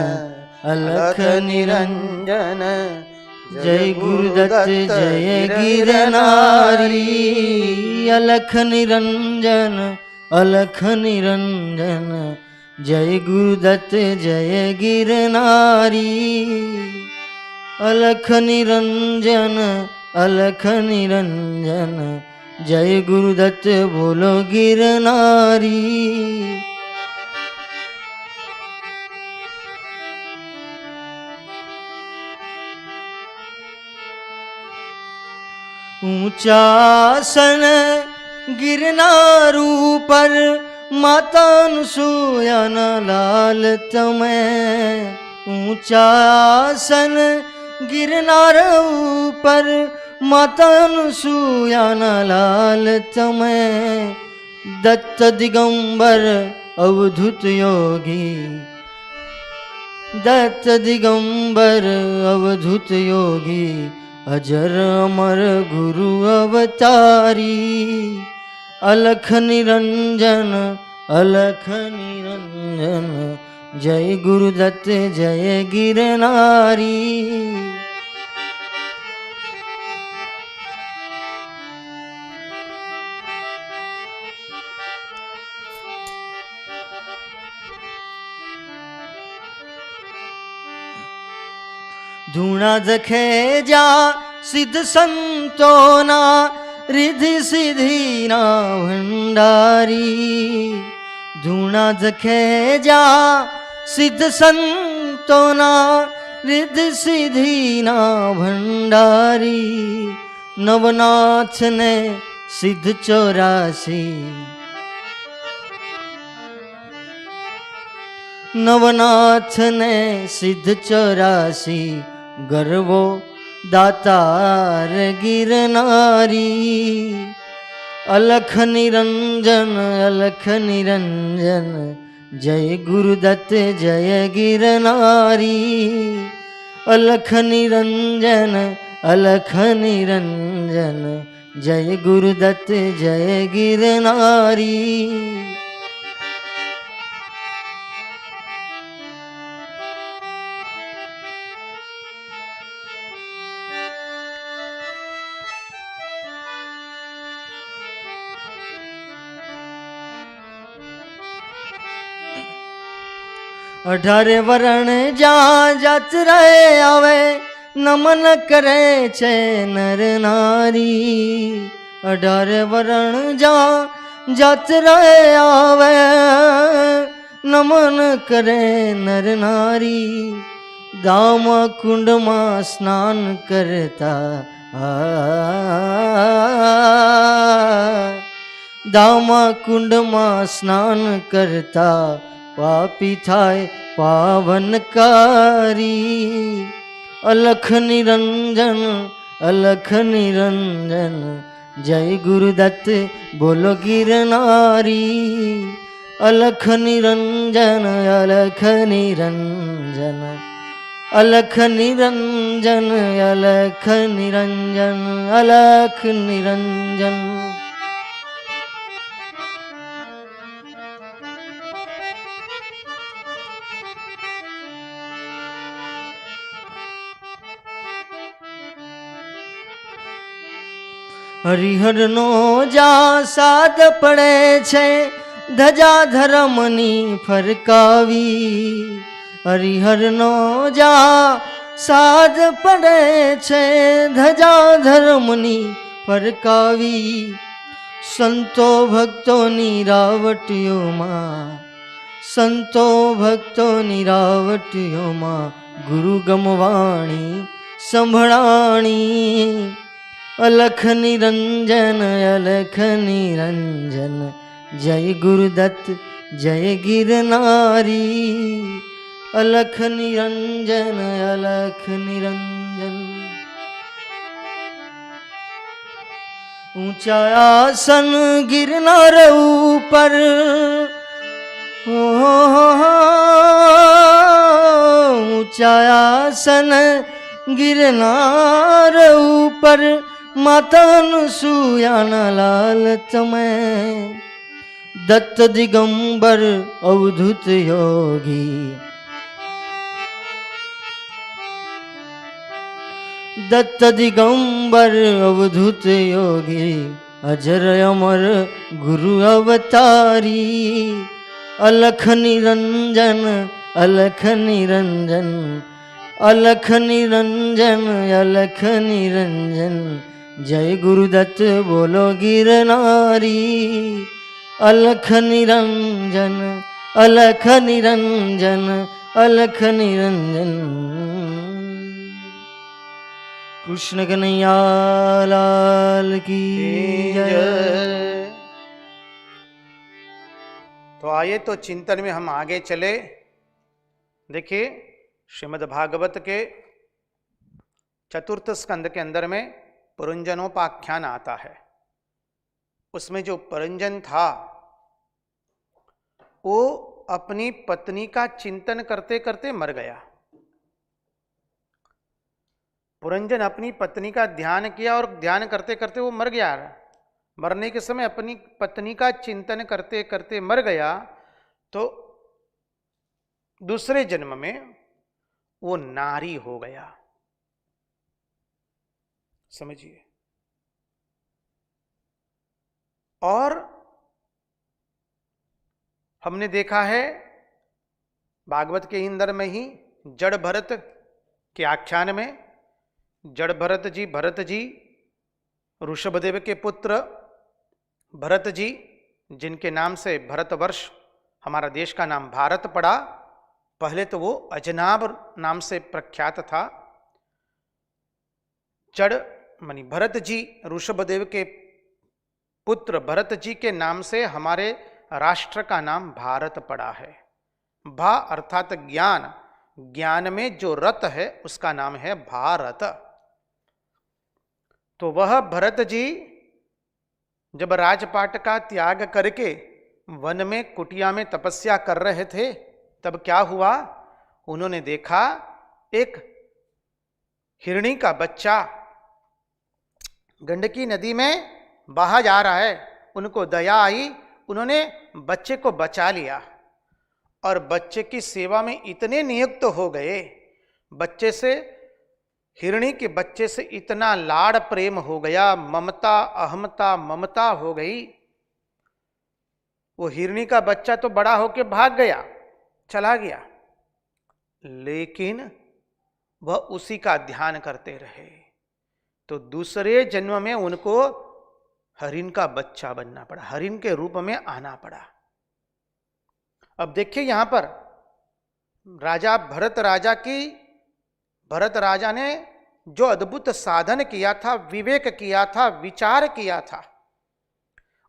अलख निरंजन। जय गुरुदत्त जय गिरनारी। अलख निरंजन, अलख निरंजन। जय गुरुदत्त जय गिरनारी। अलख निरंजन, अलख निरंजन। जय गुरुदत्त बोलो गिरनारी। ऊंचासन गिरनारू पर, माता अनुसूया न लाल तमें, ऊंचा आसन गिरनार ऊपर, माता अनुसूया न लाल तमें, दत्त दिगंबर अवधूत योगी, दत्त दिगंबर अवधूत योगी, अजर अमर गुरु अवतारी, अलख निरंजन अलख निरंजन, जय गुरुदत्त जय गिरनारी। धूणा जखे जा सिद्ध संतोना, रिधि सिद्धि ना भंडारी, धूणा जखे जा सिद्ध संतोना, रिधि सिद्धि ना भंडारी, नवनाथ ने सिद्ध 84, नवनाथ ने सिद्ध 84, गर्वो दातार गिरनारी, अलख निरंजन अलख निरंजन, जय गुरुदत्त जय गिरनारी, अलख निरंजन अलख निरंजन, जय गुरुदत्त जय गिरनारी। अठारे वरण जा जात रहे आवे, नमन करे छे नर नारी, अठारे वरण जा जात रहे आवे, नमन करे नर नारी, दाम कुंड में स्नान करता, दाम कुंड में स्नान करता, पापी थाय पावनकारी, अलख निरंजन अलख निरंजन, जय गुरुदत्त बोलो गिरनारी, अलख निरंजन अलख निरंजन, अलख निरंजन अलख निरंजन, अलख निरंजन। हरिहर नो जा साद पड़े छे, धजा धर्मनी फरकावी, हरिहर नो जा साद पड़े छे, धजा धर्मनी फरकावी, संतो भक्तो निरावटियो मां, संतो भक्तो निरावटियो मां, गुरु गमवाणी संभळाणी, अलख निरंजन अलख निरंजन, जय गुरुदत्त जय गिरनारी, अलख निरंजन अलख निरंजन। ऊंचा आसन गिरनार ऊपर, ऊंचा आसन गिरनार ऊपर, माता अनुसूया न लाल तमें, दत्त दिगंबर अवधूत योगी, दत्त दिगंबर अवधूत योगी, अजर अमर गुरु अवतारी, अलख निरंजन अलख निरंजन, अलख निरंजन अलख निरंजन, जय गुरुदत्त बोलो गिरनारी, अलख निरंजन अलख निरंजन, अलख निरंजन। कृष्ण कन्हैया लाल की जय। तो आइए तो चिंतन में हम आगे चले। देखिए श्रीमद् भागवत के चतुर्थ स्कंद के अंदर में पुरंजनोपाख्यान आता है। उसमें जो पुरंजन था वो अपनी पत्नी का चिंतन करते करते मर गया। पुरंजन अपनी पत्नी का ध्यान किया और ध्यान करते करते वो मर गया। मरने के समय अपनी पत्नी का चिंतन करते करते मर गया। तो दूसरे जन्म में वो नारी हो गया। समझिए। और हमने देखा है भागवत के अंदर में ही जड़ भरत के आख्यान में, जड़ भरत जी ऋषभदेव के पुत्र भरत जी, जिनके नाम से भरतवर्ष हमारा देश का नाम भारत पड़ा। पहले तो वो अजनाब नाम से प्रख्यात था। जड़ मानी भरत जी, ऋषभदेव के पुत्र भरत जी के नाम से हमारे राष्ट्र का नाम भारत पड़ा है। भा अर्थात ज्ञान, ज्ञान में जो रत है उसका नाम है भारत। तो वह भरत जी जब राजपाट का त्याग करके वन में कुटिया में तपस्या कर रहे थे, तब क्या हुआ, उन्होंने देखा एक हिरणी का बच्चा गंडकी नदी में बहा जा रहा है। उनको दया आई, उन्होंने बच्चे को बचा लिया और बच्चे की सेवा में इतने नियुक्त हो गए। बच्चे से, हिरणी के बच्चे से इतना लाड़ प्रेम हो गया, ममता अहमता ममता हो गई। वो हिरणी का बच्चा तो बड़ा होके भाग गया, चला गया, लेकिन वह उसी का ध्यान करते रहे। तो दूसरे जन्म में उनको हरिण का बच्चा बनना पड़ा, हरिण के रूप में आना पड़ा। अब देखिए यहां पर राजा भरत राजा ने जो अद्भुत साधन किया था, विवेक किया था, विचार किया था,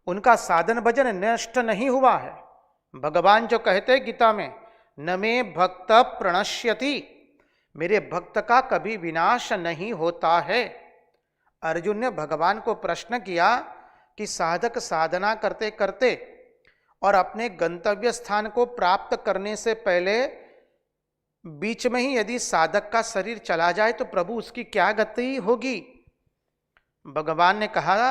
उनका साधन भजन नष्ट नहीं हुआ है। भगवान जो कहते हैं गीता में, न मे भक्त प्रणश्यति, मेरे भक्त का कभी विनाश नहीं होता है। अर्जुन ने भगवान को प्रश्न किया कि साधक साधना करते करते और अपने गंतव्य स्थान को प्राप्त करने से पहले बीच में ही यदि साधक का शरीर चला जाए तो प्रभु उसकी क्या गति होगी। भगवान ने कहा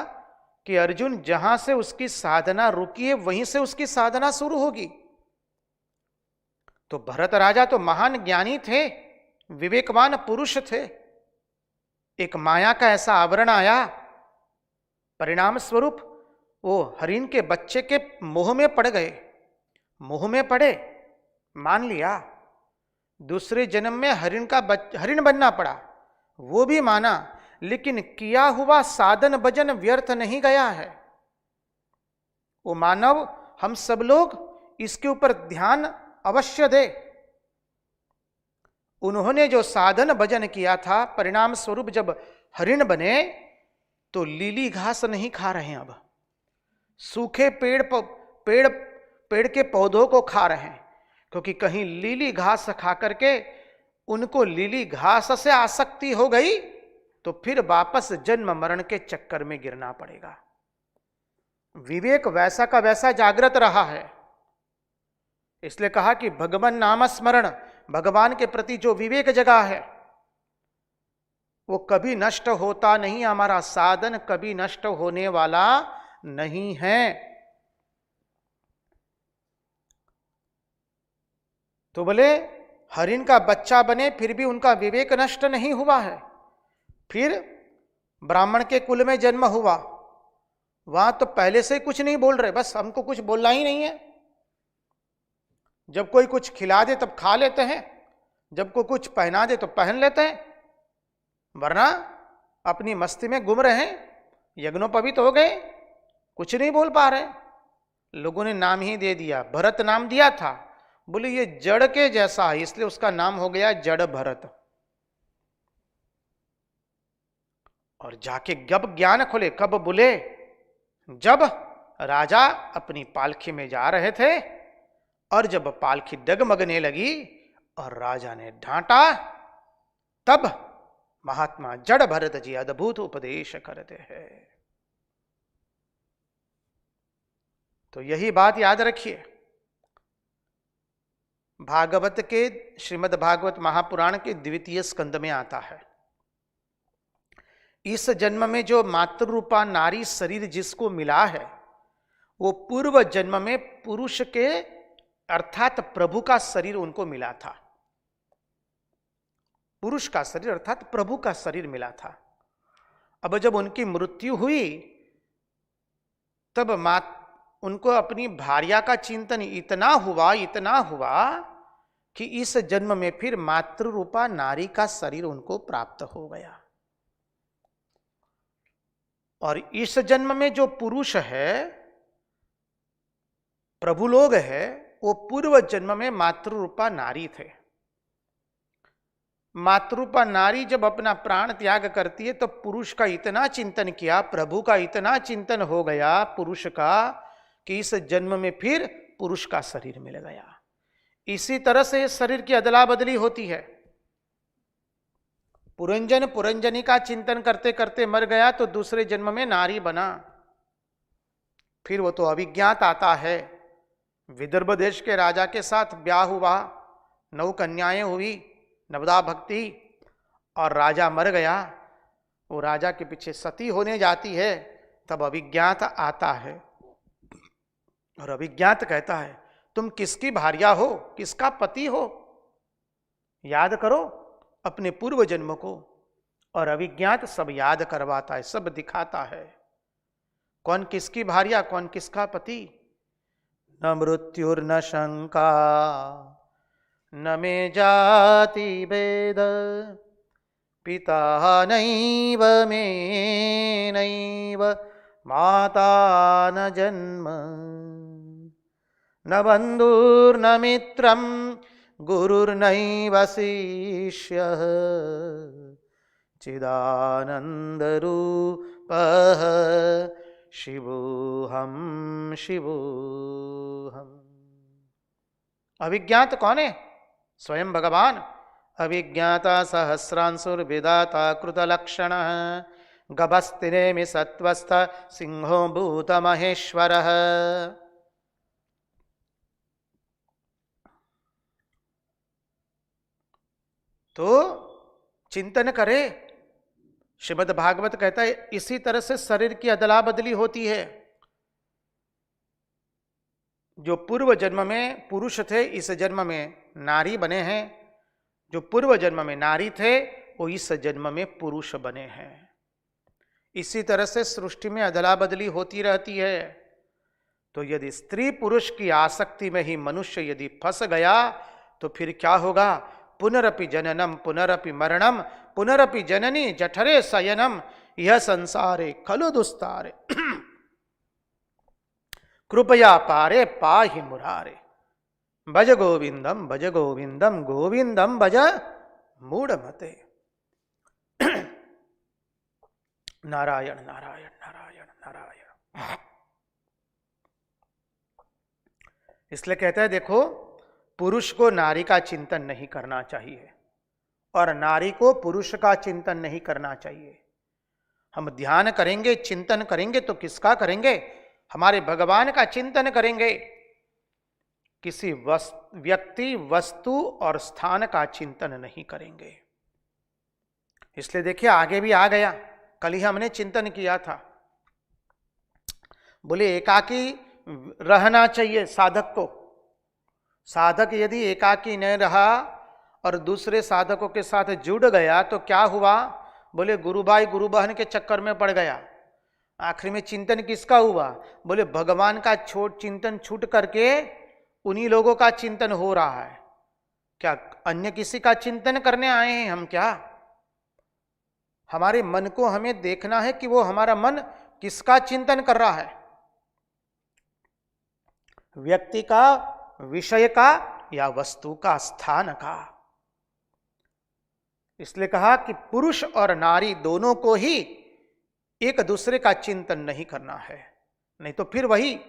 कि अर्जुन, जहां से उसकी साधना रुकी है वहीं से उसकी साधना शुरू होगी। तो भरत राजा तो महान ज्ञानी थे, विवेकवान पुरुष थे। एक माया का ऐसा आवरण आया, परिणाम स्वरूप वो हरिण के बच्चे के मोह में पड़ गए। मोह में पड़े, मान लिया, दूसरे जन्म में हरिण बनना पड़ा, वो भी माना, लेकिन किया हुआ साधन भजन व्यर्थ नहीं गया है। वो मानव, हम सब लोग इसके ऊपर ध्यान अवश्य दे। उन्होंने जो साधन भजन किया था, परिणाम स्वरूप जब हरिण बने तो लीली घास नहीं खा रहे हैं, अब सूखे पेड़ के पौधों को खा रहे हैं, क्योंकि कहीं लीली घास खा करके उनको लीली घास से आसक्ति हो गई तो फिर वापस जन्म मरण के चक्कर में गिरना पड़ेगा। विवेक वैसा का वैसा जागृत रहा है। इसलिए कहा कि भगवान नाम स्मरण, भगवान के प्रति जो विवेक जगा है वो कभी नष्ट होता नहीं। हमारा साधन कभी नष्ट होने वाला नहीं है। तो बोले हरिण का बच्चा बने फिर भी उनका विवेक नष्ट नहीं हुआ है। फिर ब्राह्मण के कुल में जन्म हुआ, वहां तो पहले से कुछ नहीं बोल रहे, बस हमको कुछ बोलना ही नहीं है। जब कोई कुछ खिला दे तब खा लेते हैं, जब कोई कुछ पहना दे तो पहन लेते हैं, वरना अपनी मस्ती में गुम रहे हैं, यज्ञोपवीत हो गए, कुछ नहीं बोल पा रहे। लोगों ने नाम ही दे दिया, भरत नाम दिया था, बोले ये जड़ के जैसा है, इसलिए उसका नाम हो गया जड़ भरत। और जाके जब ज्ञान खुले, कब बोले, जब राजा अपनी पालकी में जा रहे थे और जब पालकी डगमगने लगी और राजा ने डांटा, तब महात्मा जड़ भरत जी अद्भुत उपदेश करते हैं। तो यही बात याद रखिए। भागवत के श्रीमद् भागवत महापुराण के द्वितीय स्कंद में आता है, इस जन्म में जो मातृरूपा नारी शरीर जिसको मिला है, वो पूर्व जन्म में पुरुष के अर्थात प्रभु का शरीर उनको मिला था। पुरुष का शरीर अर्थात प्रभु का शरीर मिला था। अब जब उनकी मृत्यु हुई, तब उनको अपनी भार्या का चिंतन इतना हुआ कि इस जन्म में फिर मातृरूपा नारी का शरीर उनको प्राप्त हो गया। और इस जन्म में जो पुरुष है, प्रभु लोग है, वो पूर्व जन्म में मातृरूपा नारी थे। मातृरूपा नारी जब अपना प्राण त्याग करती है तो पुरुष का इतना चिंतन किया, प्रभु का इतना चिंतन हो गया पुरुष का, कि इस जन्म में फिर पुरुष का शरीर मिल गया। इसी तरह से शरीर की अदला बदली होती है। पुरंजन पुरंजनी का चिंतन करते करते मर गया तो दूसरे जन्म में नारी बना। फिर वो तो अभिज्ञात आता है। विदर्भ देश के राजा के साथ ब्याह हुआ, 9 कन्याएं हुई, नवदा भक्ति, और राजा मर गया। वो राजा के पीछे सती होने जाती है, तब अभिज्ञात आता है और अभिज्ञात कहता है, तुम किसकी भार्या हो, किसका पति हो, याद करो अपने पूर्व जन्म को। और अभिज्ञात सब याद करवाता है, सब दिखाता है, कौन किसकी भार्या, कौन किसका पति। न मृत्युर्न शंका न मे जाति भेद, पिता नैव मे नैव माता न जन्म, न बंधुर्न मित्रं गुरुर्नैव शिष्यः, चिदानन्दरूपः शिवोऽहं शिवोऽहम्। अभिज्ञात कौन है? स्वयं भगवान। अभिज्ञाता सहस्रांशुर्विधाता कृतलक्षणः, गभस्तिनेमि सत्त्वस्थ सिंहो भूतमहेश्वरः। तो चिंतन करे। श्रीमद् भागवत कहता है इसी तरह से शरीर की अदला बदली होती है। जो पूर्व जन्म में पुरुष थे, इस जन्म में नारी बने हैं। जो पूर्व जन्म में नारी थे, वो इस जन्म में पुरुष बने हैं। इसी तरह से सृष्टि में अदला बदली होती रहती है। तो यदि स्त्री पुरुष की आसक्ति में ही मनुष्य यदि फंस गया, तो फिर क्या होगा? पुनरपि जननम पुनरपि मरणम पुनरपि जननी जठरे शयनम, यह संसारे खलु दुस्तारे, कृपया पारे पाहि मुरारे, भज गोविंदम गोविंदम भज मूढ़मते। नारायण नारायण नारायण नारायण। इसलिए कहते हैं देखो, पुरुष को नारी का चिंतन नहीं करना चाहिए और नारी को पुरुष का चिंतन नहीं करना चाहिए। हम ध्यान करेंगे, चिंतन करेंगे तो किसका करेंगे? हमारे भगवान का चिंतन करेंगे। किसी व्यक्ति, वस्तु और स्थान का चिंतन नहीं करेंगे। इसलिए देखिए आगे भी आ गया, कल ही हमने चिंतन किया था। बोले एकाकी रहना चाहिए साधक को। साधक यदि एकाकी न रहा और दूसरे साधकों के साथ जुड़ गया तो क्या हुआ? बोले गुरु भाई गुरु बहन के चक्कर में पड़ गया। आखिर में चिंतन किसका हुआ? बोले भगवान का चिंतन छूट करके उन्हीं लोगों का चिंतन हो रहा है। क्या अन्य किसी का चिंतन करने आए हैं हम? क्या हमारे मन को हमें देखना है कि वो हमारा मन किसका चिंतन कर रहा है? व्यक्ति का, विषय का, या वस्तु का, स्थान का। इसलिए कहा कि पुरुष और नारी दोनों को ही एक दूसरे का चिंतन नहीं करना है, नहीं तो फिर वही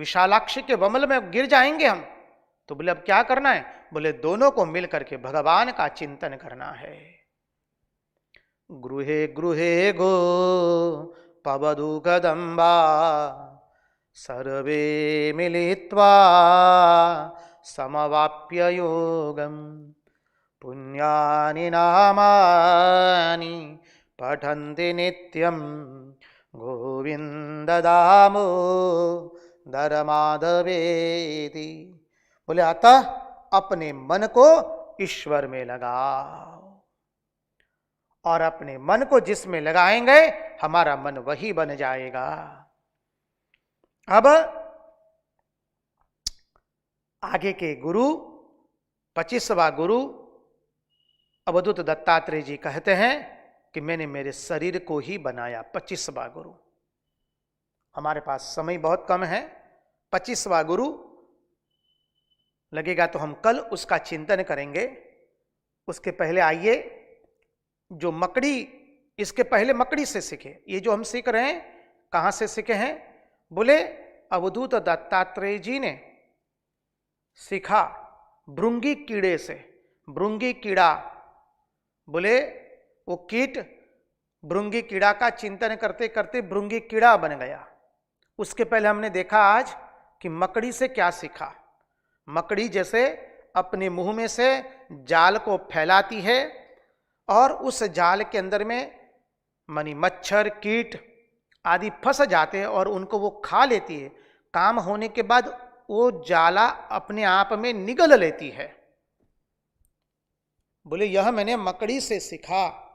विशालाक्षी के वमल में गिर जाएंगे हम। तो बोले अब क्या करना है? बोले दोनों को मिल करके भगवान का चिंतन करना है। गृहे गृहे गो पवदु कदम्बा सर्वे मिलित्वा समवाप्य योगम पुण्यानि नामानि पठन्ति नित्यं गोविंद दामोदर माधवेति। बोले अतः अपने मन को ईश्वर में लगाओ, और अपने मन को जिसमें लगाएंगे हमारा मन वही बन जाएगा। अब आगे के गुरु 25वां गुरु अवधूत दत्तात्रेय जी कहते हैं कि मैंने मेरे शरीर को ही बनाया। 25वां गुरु, हमारे पास समय बहुत कम है। 25वां गुरु लगेगा तो हम कल उसका चिंतन करेंगे। उसके पहले आइए जो मकड़ी, इसके पहले मकड़ी से सीखे। ये जो हम सीख रहे हैं कहां से सीखे हैं? बोले अवधूत दत्तात्रेय जी ने सीखा भृंगी कीड़े से। भृंगी कीड़ा, बोले वो कीट भृंगी कीड़ा का चिंतन करते करते भृंगी कीड़ा बन गया। उसके पहले हमने देखा आज कि मकड़ी से क्या सीखा। मकड़ी जैसे अपने मुंह में से जाल को फैलाती है और उस जाल के अंदर में मानी मच्छर कीट आदि फंस जाते हैं और उनको वो खा लेती है। काम होने के बाद वो जाला अपने आप में निगल लेती है। बोले यह मैंने मकड़ी से सीखा।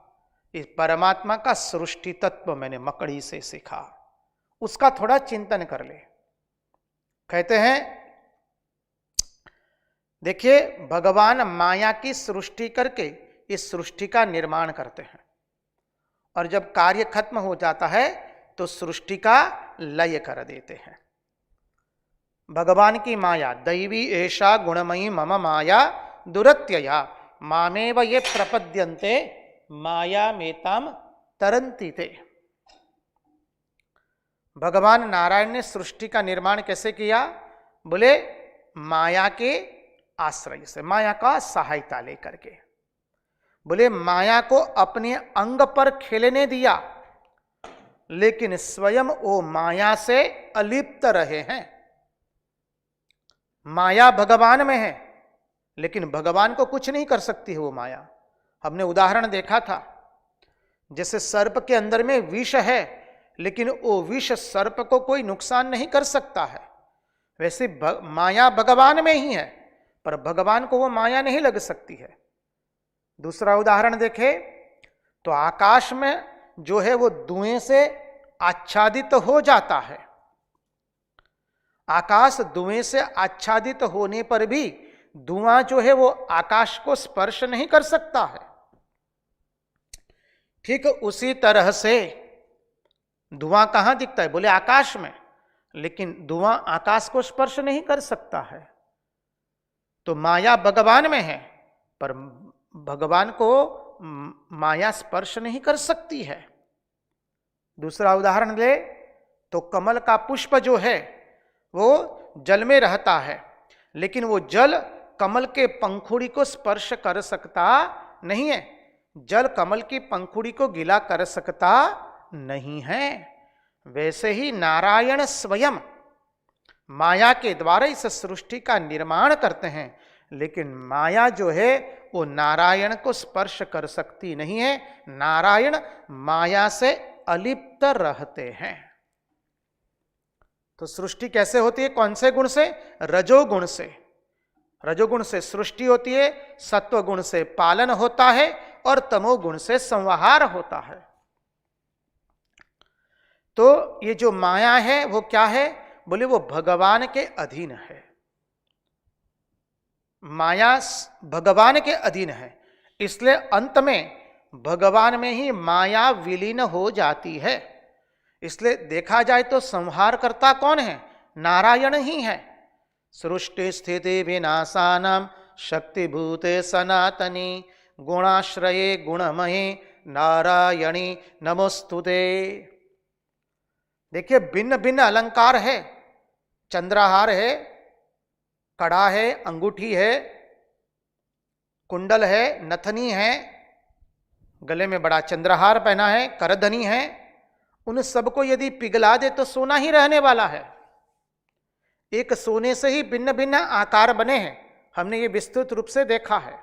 इस परमात्मा का सृष्टि तत्व मैंने मकड़ी से सीखा। उसका थोड़ा चिंतन कर ले। कहते हैं देखिए भगवान माया की सृष्टि करके इस सृष्टि का निर्माण करते हैं, और जब कार्य खत्म हो जाता है तो सृष्टि का लय कर देते हैं। भगवान की माया दैवी एषा गुणमयी मम माया दुरत्यया मामेव ये प्रपद्यन्ते माया मेताम तरन्ति ते। भगवान नारायण ने सृष्टि का निर्माण कैसे किया? बोले माया के आश्रय से, माया का सहायता लेकर के। बोले माया को अपने अंग पर खेलने दिया, लेकिन स्वयं वो माया से अलिप्त रहे हैं। माया भगवान में है, लेकिन भगवान को कुछ नहीं कर सकती है वो माया। हमने उदाहरण देखा था, जैसे सर्प के अंदर में विष है, लेकिन वो विष सर्प को कोई नुकसान नहीं कर सकता है। वैसे माया भगवान में ही है, पर भगवान को वो माया नहीं लग सकती है। दूसरा उदाहरण देखें तो आकाश में जो है वो धुएं से आच्छादित हो जाता है। आकाश धुएं से आच्छादित होने पर भी धुआं जो है वो आकाश को स्पर्श नहीं कर सकता है। ठीक उसी तरह से धुआं कहां दिखता है? बोले आकाश में, लेकिन धुआं आकाश को स्पर्श नहीं कर सकता है। तो माया भगवान में है, पर भगवान को माया स्पर्श नहीं कर सकती है। दूसरा उदाहरण ले तो कमल का पुष्प जो है वो जल में रहता है, लेकिन वो जल कमल के पंखुड़ी को स्पर्श कर सकता नहीं है। जल कमल की पंखुड़ी को गीला कर सकता नहीं है। वैसे ही नारायण स्वयं माया के द्वारा इस सृष्टि का निर्माण करते हैं, लेकिन माया जो है वो नारायण को स्पर्श कर सकती नहीं है। नारायण माया से अलिप्त रहते हैं। तो सृष्टि कैसे होती है? कौन से गुण से? रजोगुण से। रजोगुण से सृष्टि होती है, सत्वगुण से पालन होता है, और तमोगुण से संहार होता है। तो ये जो माया है वो क्या है? बोले वो भगवान के अधीन है। माया भगवान के अधीन है, इसलिए अंत में भगवान में ही माया विलीन हो जाती है। इसलिए देखा जाए तो संहार करता कौन है? नारायण ही है। सृष्टि स्थिति विनाशानां शक्तिभूते सनातनी गुणाश्रये गुणमये नारायणी नमोस्तुते। देखिए भिन्न भिन्न अलंकार है, चंद्रहार है, कड़ा है, अंगूठी है, कुंडल है, नथनी है, गले में बड़ा चंद्रहार पहना है, करधनी है, उन सबको यदि पिघला दे तो सोना ही रहने वाला है। एक सोने से ही भिन्न भिन्न आकार बने हैं। हमने ये विस्तृत रूप से देखा है,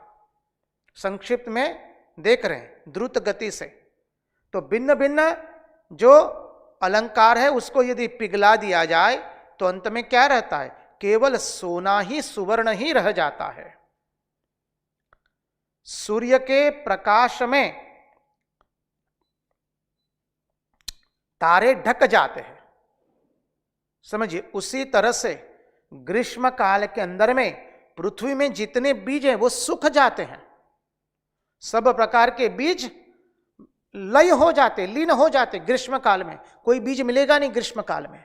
संक्षिप्त में देख रहे हैं द्रुत गति से। तो भिन्न भिन्न जो अलंकार है उसको यदि पिघला दिया जाए तो अंत में क्या रहता है? केवल सोना ही, सुवर्ण ही रह जाता है। सूर्य के प्रकाश में तारे ढक जाते हैं, समझिए। उसी तरह से ग्रीष्म काल के अंदर में पृथ्वी में जितने बीज हैं वो सूख जाते हैं। सब प्रकार के बीज लय हो जाते, लीन हो जाते। ग्रीष्म काल में कोई बीज मिलेगा नहीं ग्रीष्म काल में।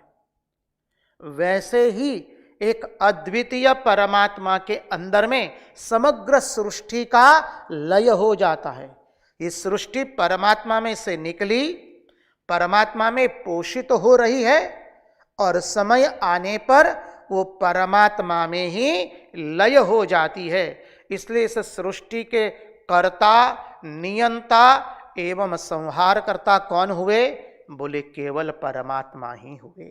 वैसे ही एक अद्वितीय परमात्मा के अंदर में समग्र सृष्टि का लय हो जाता है। ये सृष्टि परमात्मा में से निकली, परमात्मा में पोषित हो रही है और समय आने पर वो परमात्मा में ही लय हो जाती है। इसलिए इस सृष्टि के कर्ता, नियंता एवं संहारकर्ता कौन हुए? बोले केवल परमात्मा ही हुए।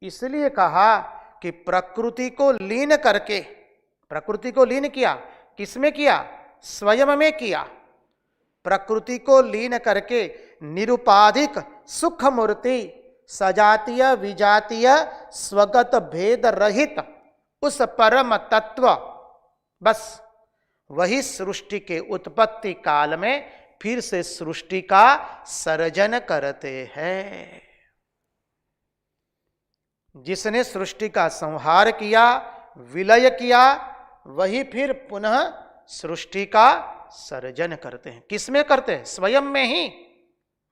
इसलिए कहा कि प्रकृति को लीन करके, प्रकृति को लीन किया, किसमें किया? स्वयं में किया। प्रकृति को लीन करके निरुपाधिक सुख मूर्ति, सजातीय विजातीय स्वगत भेद रहित उस परम तत्व, बस वही सृष्टि के उत्पत्ति काल में फिर से सृष्टि का सर्जन करते हैं। जिसने सृष्टि का संहार किया, विलय किया, वही फिर पुनः सृष्टि का सर्जन करते हैं। किसमें करते हैं? स्वयं में ही,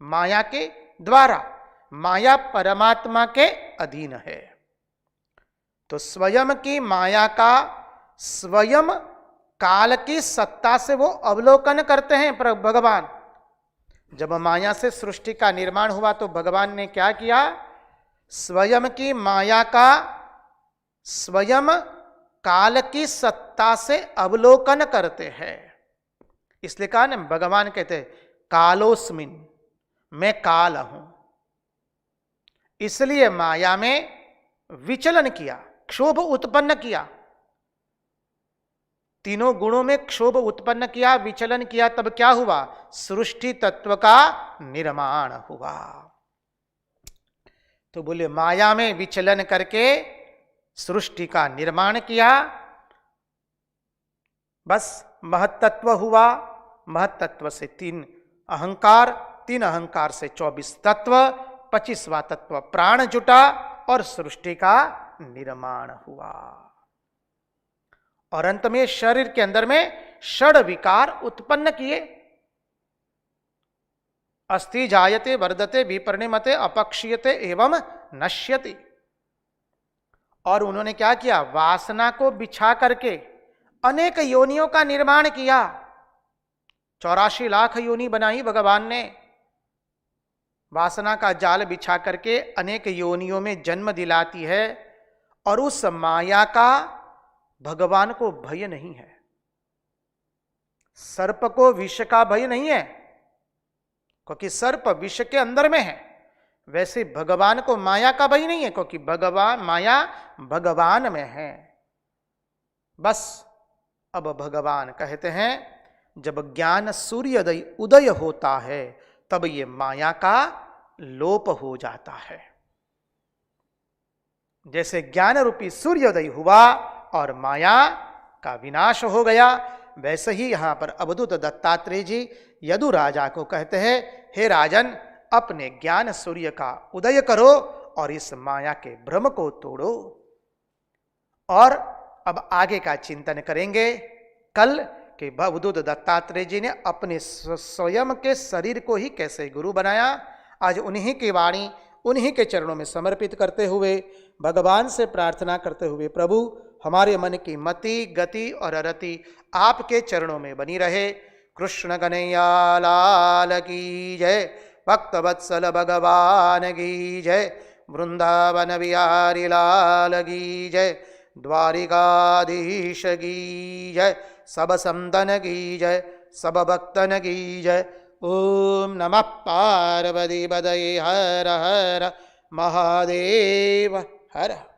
माया के द्वारा। माया परमात्मा के अधीन है। तो स्वयं की माया का स्वयं काल की सत्ता से वो अवलोकन करते हैं भगवान। जब माया से सृष्टि का निर्माण हुआ तो भगवान ने क्या किया? स्वयं की माया का स्वयं काल की सत्ता से अवलोकन करते हैं। इसलिए कहा ना, भगवान कहते हैं कालोस्मिन, मैं काल हूं। इसलिए माया में विचलन किया, क्षोभ उत्पन्न किया, तीनों गुणों में क्षोभ उत्पन्न किया, विचलन किया। तब क्या हुआ? सृष्टि तत्व का निर्माण हुआ। तो बोले माया में विचलन करके सृष्टि का निर्माण किया, बस महत्तत्व हुआ। महत्तत्व से 3 अहंकार, 3 अहंकार से 24 तत्व, 25वां तत्व प्राण जुटा और सृष्टि का निर्माण हुआ। और अंत में शरीर के अंदर में षड विकार उत्पन्न किए। अस्ति जायते वर्धते विपरिणमते अपक्षीयते एवं नश्यति। और उन्होंने क्या किया? वासना को बिछा करके अनेक योनियों का निर्माण किया। 84 लाख योनि बनाई भगवान ने। वासना का जाल बिछा करके अनेक योनियों में जन्म दिलाती है। और उस माया का भगवान को भय नहीं है। सर्प को विष का भय नहीं है, क्योंकि सर्प विष के अंदर में है। वैसे भगवान को माया का भय नहीं है, क्योंकि भगवान, माया भगवान में है। बस अब भगवान कहते हैं जब ज्ञान सूर्योदय उदय होता है तब ये माया का लोप हो जाता है। जैसे ज्ञान रूपी सूर्योदय हुआ और माया का विनाश हो गया, वैसे ही यहां पर अवधूत दत्तात्रेय जी यदु राजा को कहते हैं, हे राजन, अपने ज्ञान सूर्य का उदय करो और इस माया के भ्रम को तोड़ो। और अब आगे का चिंतन करेंगे कल कि अवधूत दत्तात्रेय जी ने अपने स्वयं के शरीर को ही कैसे गुरु बनाया। आज उन्हीं की वाणी उन्हीं के चरणों में समर्पित करते हुए, भगवान से प्रार्थना करते हुए, प्रभु हमारे मन की मति, गति और रति आपके चरणों में बनी रहे। कृष्ण कन्हैया लाल की जय। भक्तवत्सल भगवान की जय, वृंदावन बिहारी लाल की जय, द्वारिकाधीश की जय, सब संतन की जय, सब भक्तन की जय। ओम नमः पार्वती पतये हर हर महादेव हर।